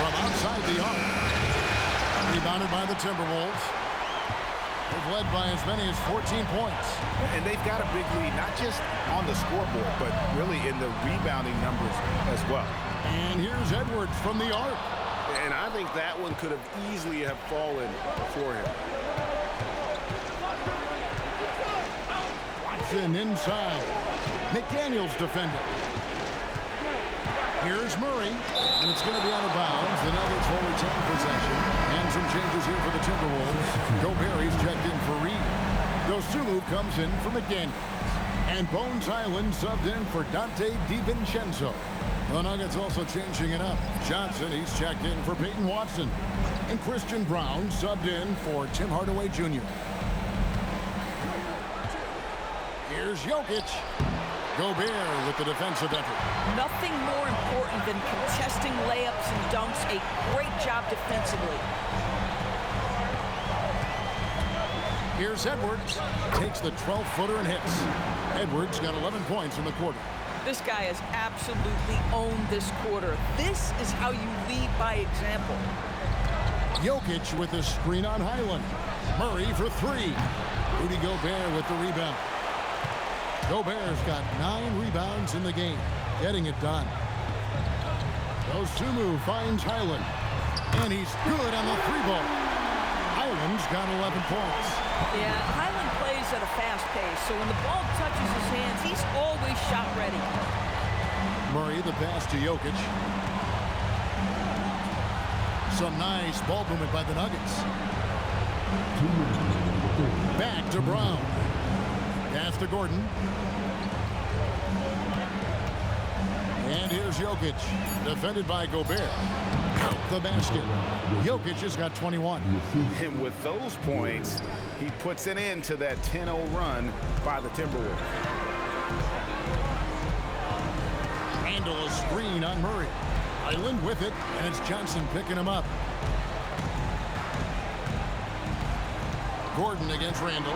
From outside the arc. Rebounded by the Timberwolves. They've led by as many as 14 points. And they've got a big lead, not just on the scoreboard, but really in the rebounding numbers as well. And here's Edwards from the arc. And I think that one could have easily have fallen for him. Watson inside. McDaniels defending. Here's Murray. And it's going to be out of bounds. The Nuggets will retain possession. And some changes here for the Timberwolves. Gobert's checked in for Reed. Dosunmu comes in for McDaniels. And Bones Island subbed in for Dante DiVincenzo. The Nuggets also changing it up. Johnson, he's checked in for Peyton Watson. And Christian Brown subbed in for Tim Hardaway Jr. Here's Jokic. Gobert with the defensive effort. Nothing more important than contesting layups and dunks. A great job defensively. Here's Edwards. Takes the 12-footer and hits. Edwards got 11 points in the quarter. This guy has absolutely owned this quarter. This is how you lead by example. Jokic with the screen on Highland. Murray for 3. Rudy Gobert with the rebound. Gobert's got 9 rebounds in the game, getting it done. Dosunmu finds Highland, and he's good on the 3-ball. Highland's got 11 points. Yeah, Highland plays at a fast pace, so when the ball touches his hands, he's always shot ready. Murray the pass to Jokic. Some nice ball movement by the Nuggets. Back to Brown. Pass to Gordon. And here's Jokic. Defended by Gobert. Out the basket. Jokic has got 21. And with those points, he puts an end to that 10-0 run by the Timberwolves. Randle a screen on Murray. Island with it, and it's Johnson picking him up. Gordon against Randle.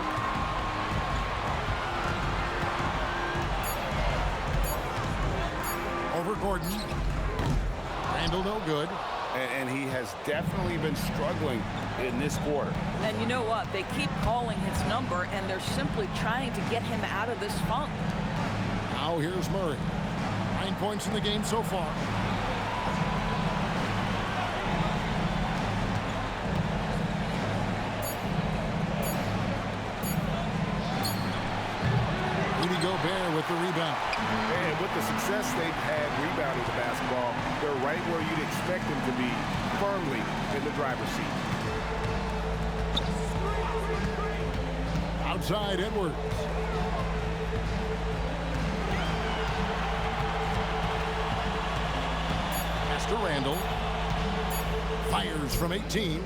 Over Gordon. Randle no good. And he has definitely been struggling in this quarter. And you know what? They keep calling his number, and they're simply trying to get him out of this funk. Now here's Murray. 9 points in the game so far. Gobert with the rebound. And with the success they've had rebounding the basketball, they're right where you'd expect them to be, firmly in the driver's seat. Outside Edwards. Pass to Randle. Fires from 18.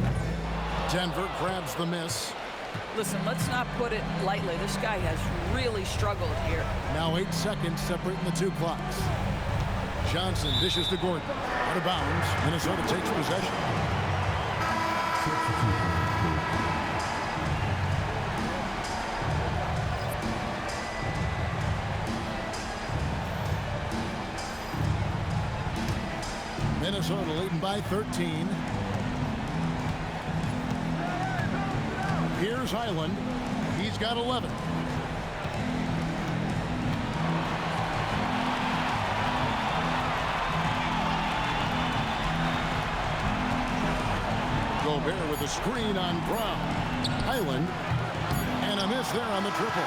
Denver grabs the miss. Listen, let's not put it lightly. This guy has really struggled here. Now 8 seconds separating the two clocks. Johnson dishes to Gordon. Out of bounds. Minnesota takes possession. Minnesota leading by 13. Here's Highland. He's got 11. Gobert with a screen on Brown. Highland. And a miss there on the triple.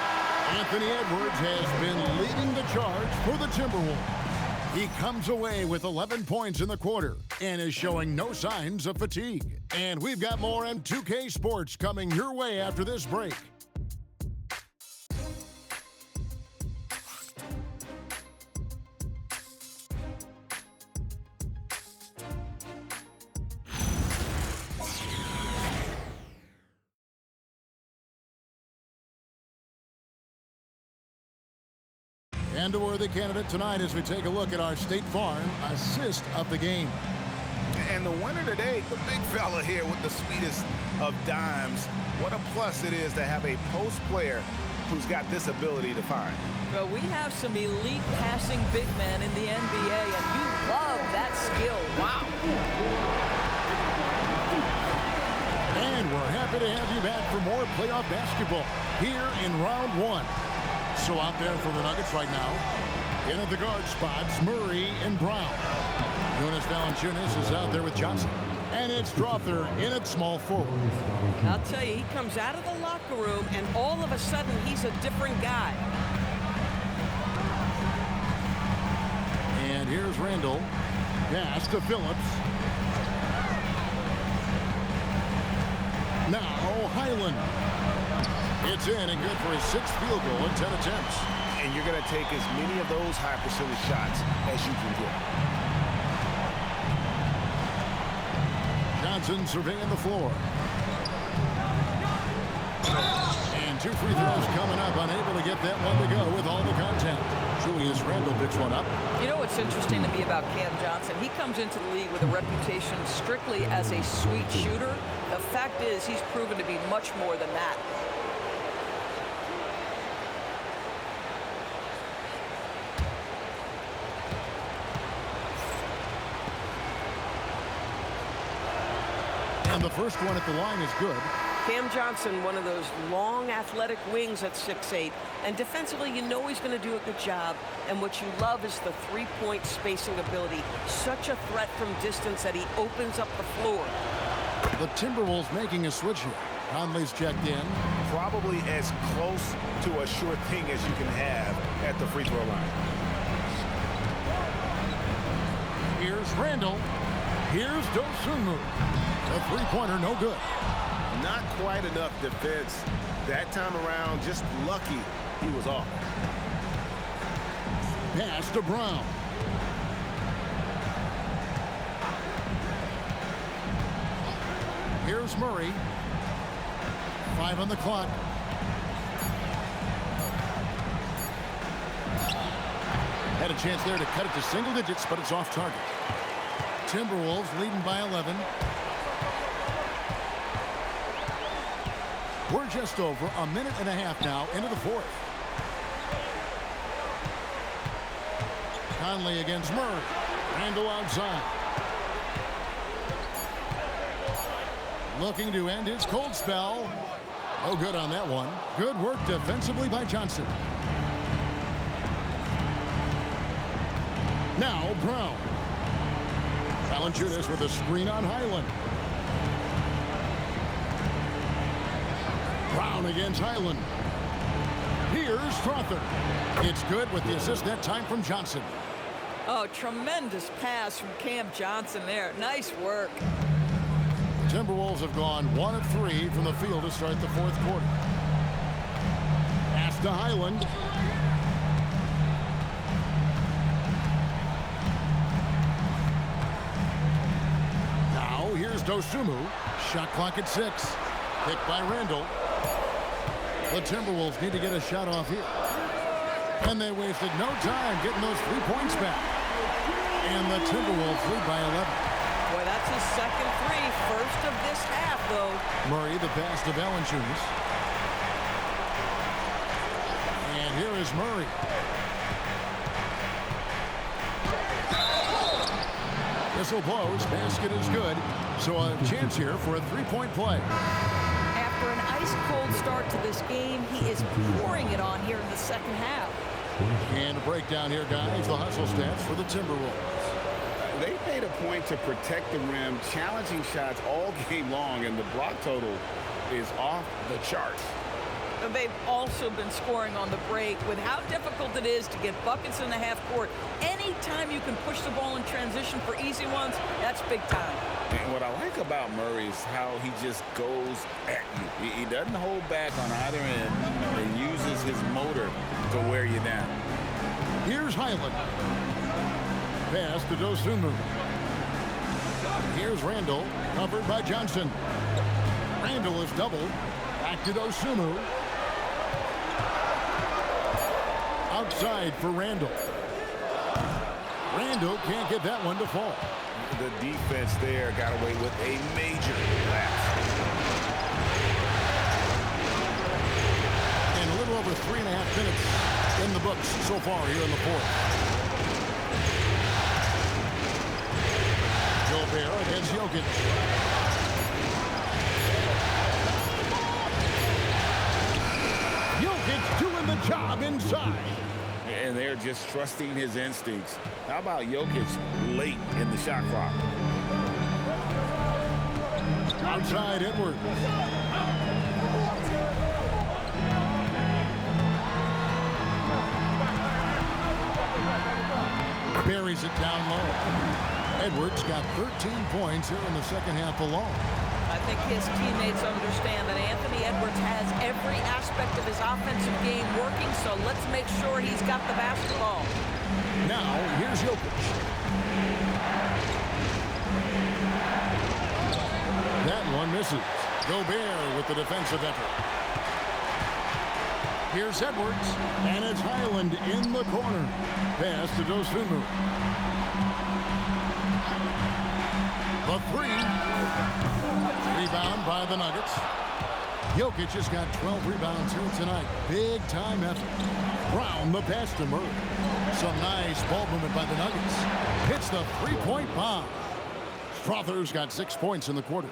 Anthony Edwards has been leading the charge for the Timberwolves. He comes away with 11 points in the quarter and is showing no signs of fatigue. And we've got more M2K Sports coming your way after this break. And a worthy candidate tonight as we take a look at our State Farm assist of the game. And the winner today, the big fella here with the sweetest of dimes. What a plus it is to have a post player who's got this ability to find. Well, we have some elite passing big men in the NBA, and you love that skill. Wow. And we're happy to have you back for more playoff basketball here in round one. So out there for the Nuggets right now, in at the guard spots, Murray and Brown. Jonas Valanciunas is out there with Johnson. And it's Drawther in at small forward. I'll tell you, he comes out of the locker room, and all of a sudden, he's a different guy. And here's Randle. Pass to Phillips. Now Highland. It's in and good for his 6th field goal in 10 attempts. And you're going to take as many of those high percentage shots as you can get. Johnson surveying the floor. And 2 free throws coming up. Unable to get that one to go with all the contact. Julius Randle picks one up. You know what's interesting to me about Cam Johnson? He comes into the league with a reputation strictly as a sweet shooter. The fact is, he's proven to be much more than that. And the first one at the line is good. Cam Johnson, one of those long athletic wings at 6'8", and defensively you know he's going to do a good job, and what you love is the three-point spacing ability. Such a threat from distance that he opens up the floor. The Timberwolves making a switch here. Conley's checked in. Probably as close to a sure thing as you can have at the free throw line. Here's Randle. Here's Dosunmu. A three-pointer, no good. not quite enough defense. That time around, just lucky he was off. Pass to Brown. Here's Murray. 5 on the clock. Had a chance there to cut it to single digits, but it's off target. Timberwolves leading by 11. We're just over a minute and a half now into the fourth. Conley against Murray. Randall outside. Looking to end his cold spell. Oh, good on that one. Good work defensively by Johnson. Now Brown. Valanciunas with a screen on Highland. Brown against Highland. Here's Strother. It's good with the assist that time from Johnson. Oh, tremendous pass from Cam Johnson there. Nice work. Timberwolves have gone 1 of 3 from the field to start the fourth quarter. Pass to Highland. Now here's Dosunmu. Shot clock at 6. Picked by Randall. The Timberwolves need to get a shot off here. And they wasted no time getting those 3 points back. And the Timberwolves lead by 11. Boy, that's his second three. First of this half, though. Murray, the pass to Valanciunas. And here is Murray. Whistle blows. Basket is good. So a chance here for a three-point play. After an ice-cold start to this game, he is pouring it on here in the second half. And a breakdown here, guys. The hustle stats for the Timberwolves. They made a point to protect the rim, challenging shots all game long, and the block total is off the charts. And they've also been scoring on the break. With how difficult it is to get buckets in the half court, anytime you can push the ball in transition for easy ones, that's big time. And what I like about Murray is how he just goes at you. He doesn't hold back on either end and uses his motor to wear you down. Here's Highland. Pass to Dosunmu. Here's Randall, covered by Johnson. Randall is doubled. Back to Dosunmu. Outside for Randall. Randall can't get that one to fall. The defense there got away with a major lapse. And a little over 3.5 minutes in the books so far here in the fourth. Gobert against Jokic. Jokic doing the job inside. And they're just trusting his instincts. How about Jokic late in the shot clock? Outside Edwards. Buries it down low. Edwards got 13 points here in the second half alone. I think his teammates understand that Anthony Edwards has every aspect of his offensive game working, so let's make sure he's got the basketball. Now, here's Jokic. That one misses. Gobert with the defensive effort. Here's Edwards, and it's Highland in the corner. Pass to Dosunmu. The three. Rebound by the Nuggets. Jokic has got 12 rebounds here tonight. Big time effort. Brown the pass to Murray. Some nice ball movement by the Nuggets. Hits the three-point bomb. Strother's got 6 points in the quarter.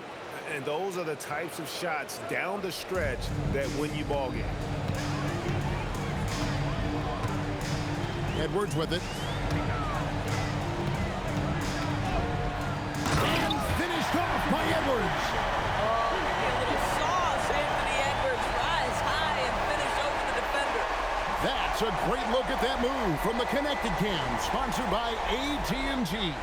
And those are the types of shots down the stretch that win you ball games. Edwards with it. And finished off by Edwards. A little sauce, Anthony Edwards rise high and finish over the defender. That's a great look at that move from the Connected Cam, sponsored by AT&T.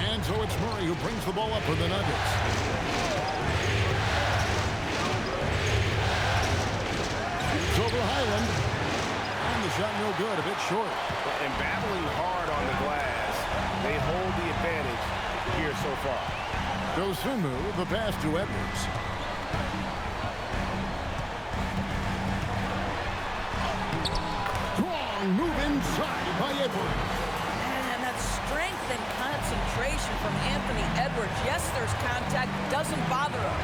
And so it's Murray who brings the ball up for the Nuggets. It's over Highland. And the shot no good, a bit short. And battling hard on the glass, they hold the advantage here so far. Dosunmu, the pass to Edwards. Strong move inside by Edwards. And that strength and concentration from Anthony Edwards. Yes, there's contact. Doesn't bother him.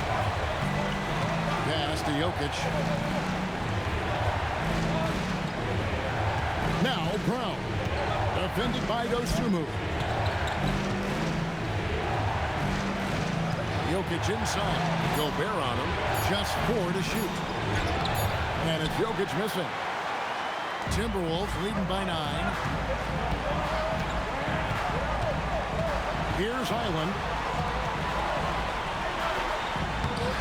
Pass to Jokic. Now Brown. Defended by Dosunmu. Jokic inside. Gobert on him. Just 4 to shoot. And it's Jokic missing. Timberwolves leading by 9. Here's Highland.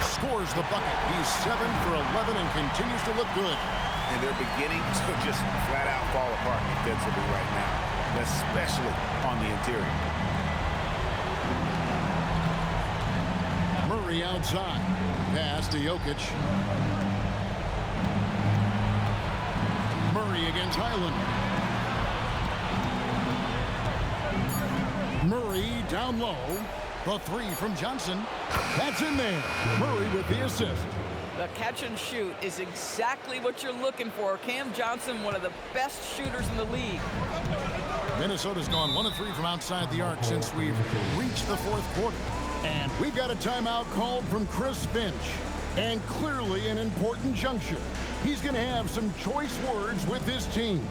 Scores the bucket. He's 7 for 11 and continues to look good. And they're beginning to just flat out fall apart defensively right now, especially on the interior. Murray outside. Pass to Jokic. Murray against Highland. Murray down low. The 3 from Johnson. That's in there. Murray with the assist. The catch and shoot is exactly what you're looking for. Cam Johnson, one of the best shooters in the league. Minnesota's gone 1 of 3 from outside the arc since we've reached the 4th quarter. And we've got a timeout called from Chris Finch. And clearly an important juncture. He's going to have some choice words with his team.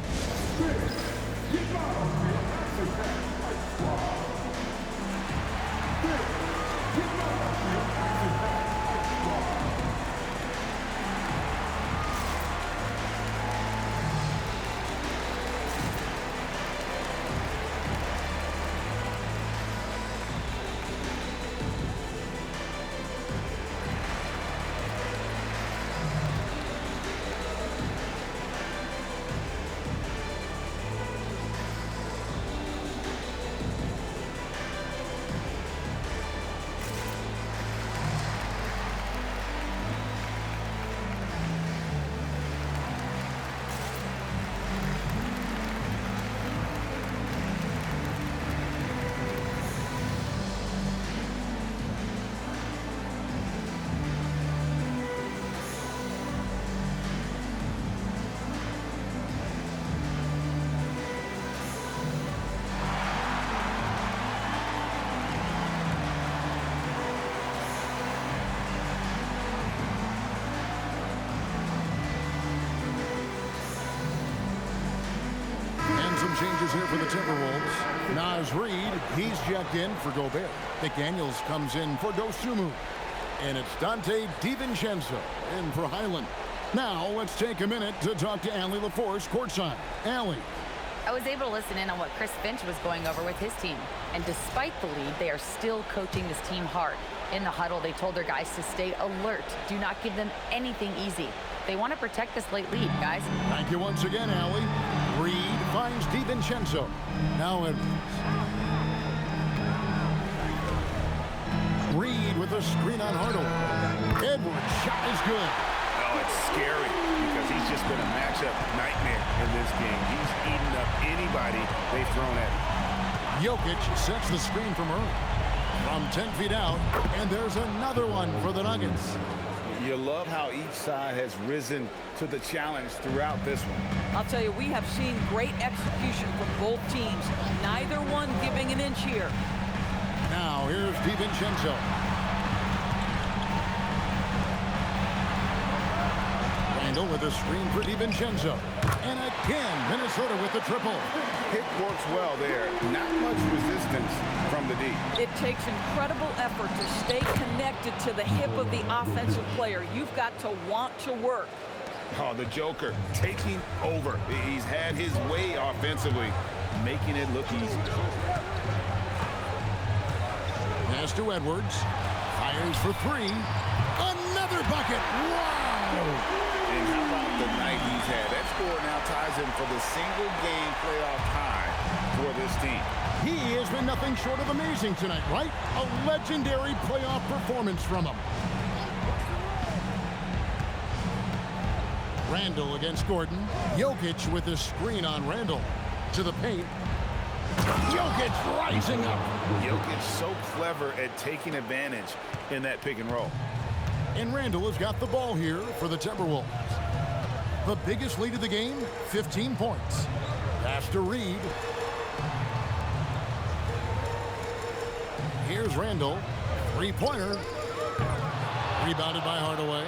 Changes here for the Timberwolves. Naz Reid, he's checked in for Gobert. McDaniels comes in for Dosunmu. And it's Dante DiVincenzo in for Highland. Now let's take a minute to talk to Allie LaForce courtside. Allie. I was able to listen in on what Chris Finch was going over with his team. And despite the lead, they are still coaching this team hard. In the huddle, they told their guys to stay alert. Do not give them anything easy. They want to protect this late lead, guys. Thank you once again, Allie. Reid finds DiVincenzo. Now Edwards. Reid with a screen on Hardaway. Edwards' shot is good. Oh, it's scary because he's just been a matchup nightmare in this game. He's eaten up anybody they've thrown at him. Jokic sets the screen from Murray. From 10 feet out, and there's another one for the Nuggets. You love how each side has risen to the challenge throughout this one. I'll tell you, we have seen great execution from both teams. Neither one giving an inch here. Now here's DiVincenzo. Randall with a screen for DiVincenzo. And again, Minnesota with the triple. Pick works well there. Not much resistance from the D. It takes incredible effort to stay connected to the hip of the offensive player. You've got to want to work. Oh, the Joker taking over. He's had his way offensively, making it look easy. Pass to Edwards. Fires for 3. Another bucket. Wow! And how about the night he's had? That score now ties him for the single-game playoff tie for this team. He has been nothing short of amazing tonight, right? A legendary playoff performance from him. Randall against Gordon. Jokic with the screen on Randall. To the paint. Jokic rising up. Jokic so clever at taking advantage in that pick and roll. And Randall has got the ball here for the Timberwolves. The biggest lead of the game, 15 points. Pass to Reed. Here's Randall. Three-pointer. Rebounded by Hardaway.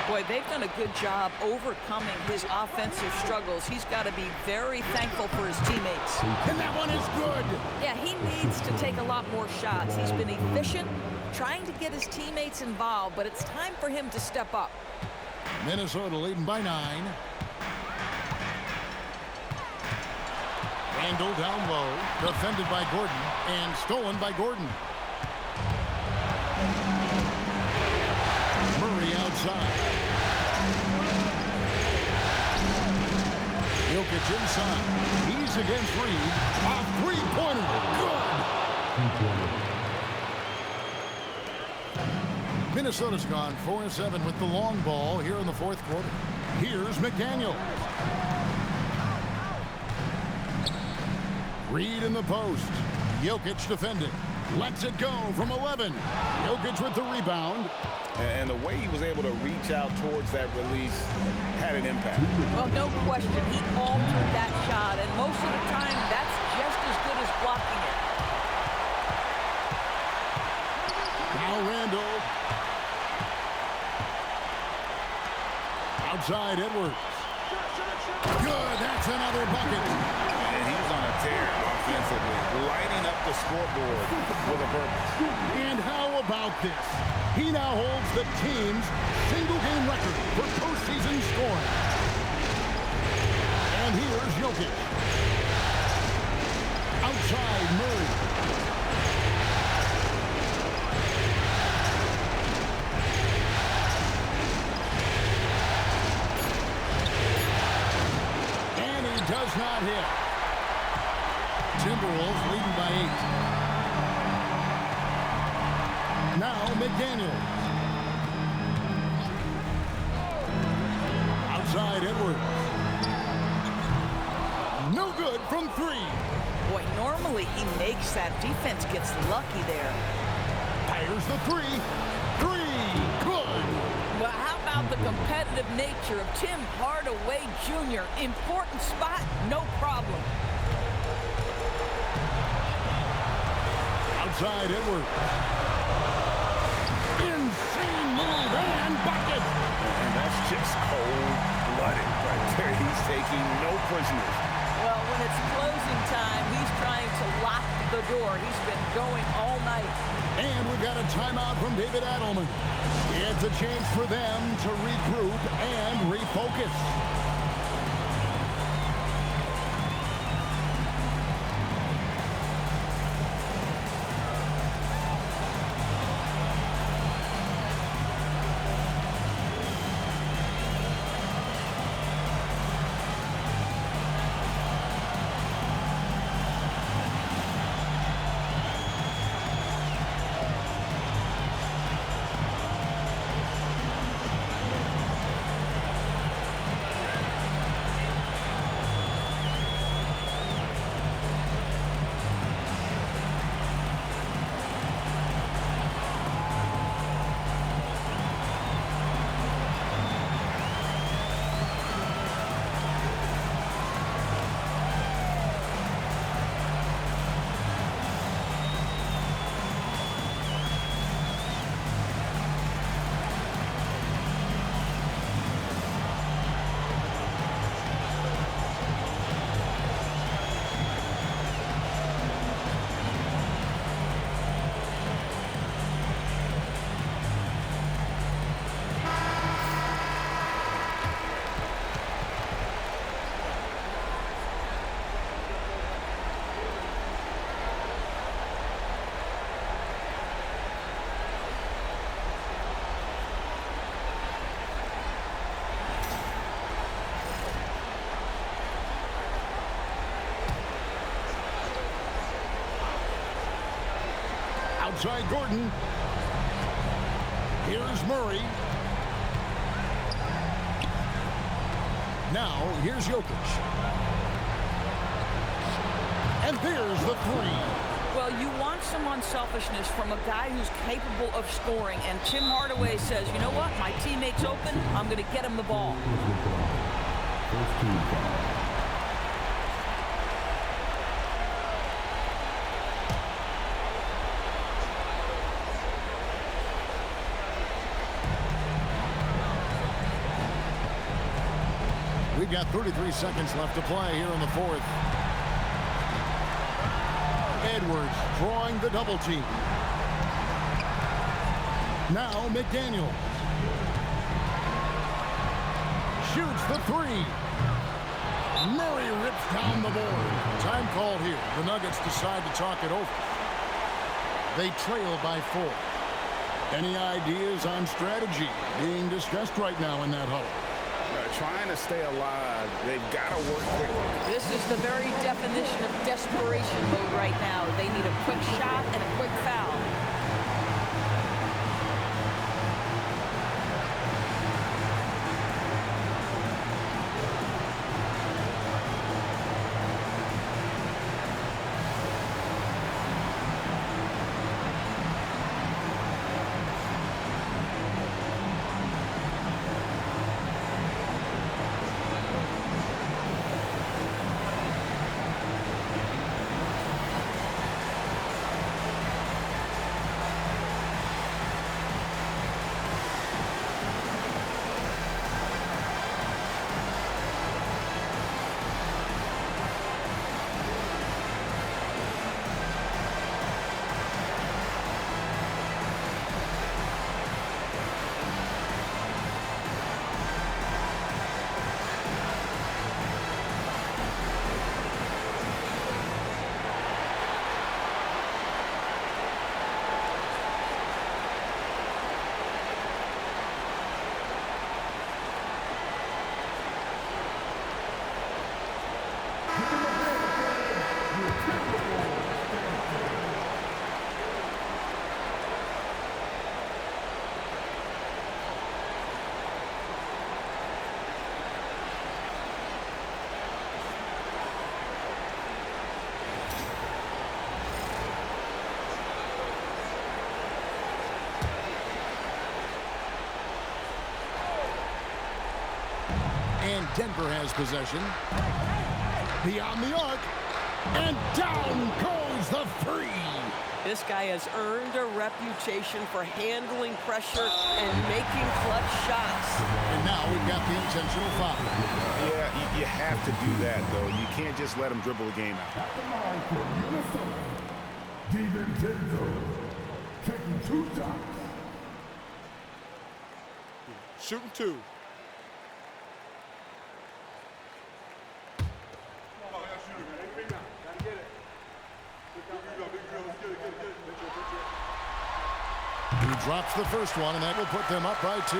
Boy, they've done a good job overcoming his offensive struggles. He's got to be very thankful for his teammates. And that one is good. Yeah, he needs to take a lot more shots. He's been efficient, trying to get his teammates involved, but it's time for him to step up. Minnesota leading by 9. Randall down low, defended by Gordon, and stolen by Gordon. Murray outside. Jokic inside. He's against Reed. A three-pointer. Good. Minnesota's gone 4-7 with the long ball here in the fourth quarter. Here's McDaniel. Reed in the post. Jokic defending. Lets it go from 11. Jokic with the rebound. And the way he was able to reach out towards that release had an impact. Well, no question, he altered that shot, and most of the time, that's just as good as blocking it. Now Randall. Outside Edwards. Good, that's another bucket. And he's on a tear offensively, lighting up the scoreboard with a purpose. And how about this? He now holds the team's single-game record for postseason scoring. And here's Jokic. Outside Murray. And he does not hit. Timberwolves leading by 8. Now McDaniel. Outside Edwards. No good from 3. Boy, normally he makes that. Defense gets lucky there. Fires the 3. 3. Good. Well, how about the competitive nature of Tim Hardaway Jr.? Important spot, no problem. Outside Edwards. Insane move and bucket. And that's just cold-blooded right there. He's taking no prisoners. Well, when it's closing time, he's trying to lock the door. He's been going all night. And we've got a timeout from David Adelman. It's a chance for them to regroup and refocus. outside Gordon. Here's Murray. Now, here's Jokic. And there's the three. Well, you want some unselfishness from a guy who's capable of scoring. And Tim Hardaway says, you know what? My teammate's open. I'm going to get him the ball. We've got 33 seconds left to play here in the fourth. Edwards drawing the double team. Now McDaniel shoots the three. Murray rips down the board. Time called here. The Nuggets decide to talk it over. They trail by 4. Any ideas on strategy being discussed right now in that huddle? Trying to stay alive. They've got to work quickly. This is the very definition of desperation mode right now. They need a quick shot and a quick foul. And Denver has possession. Beyond the arc. And down goes the three. This guy has earned a reputation for handling pressure and making clutch shots. And now we've got the intentional foul. Yeah, you have to do that, though. You can't just let him dribble the game out. At the line for Minnesota, DiVincenzo, taking 2 shots. Shooting 2. He drops the first one, and that will put them up by 2.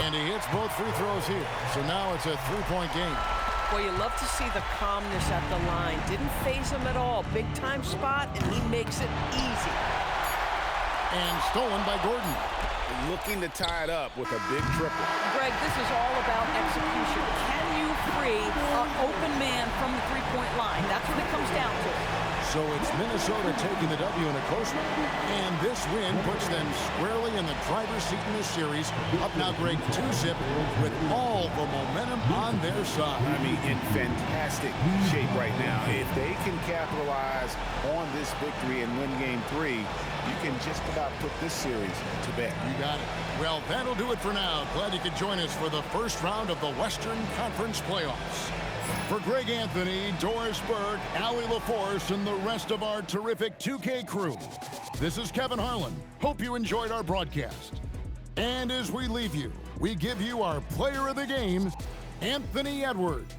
And he hits both free throws here. So now it's a 3-point game. Boy, you love to see the calmness at the line. Didn't faze him at all. Big time spot, and he makes it easy. And stolen by Gordon. Looking to tie it up with a big triple. Greg, this is all about execution. Can you free an open man from the three-point line? That's what it comes down to. So it's Minnesota taking the W in a close one. And this win puts them squarely in the driver's seat in this series. Up now, Greg, 2-zip with all the momentum on their side. I mean, in fantastic shape right now. If they can capitalize on this victory and win game 3, you can just about put this series to bed. You got it. Well, that'll do it for now. Glad you could join us for the first round of the Western Conference Playoffs. For Greg Anthony, Doris Burke, Allie LaForce, and the rest of our terrific 2K crew, this is Kevin Harlan. Hope you enjoyed our broadcast. And as we leave you, we give you our player of the game, Anthony Edwards.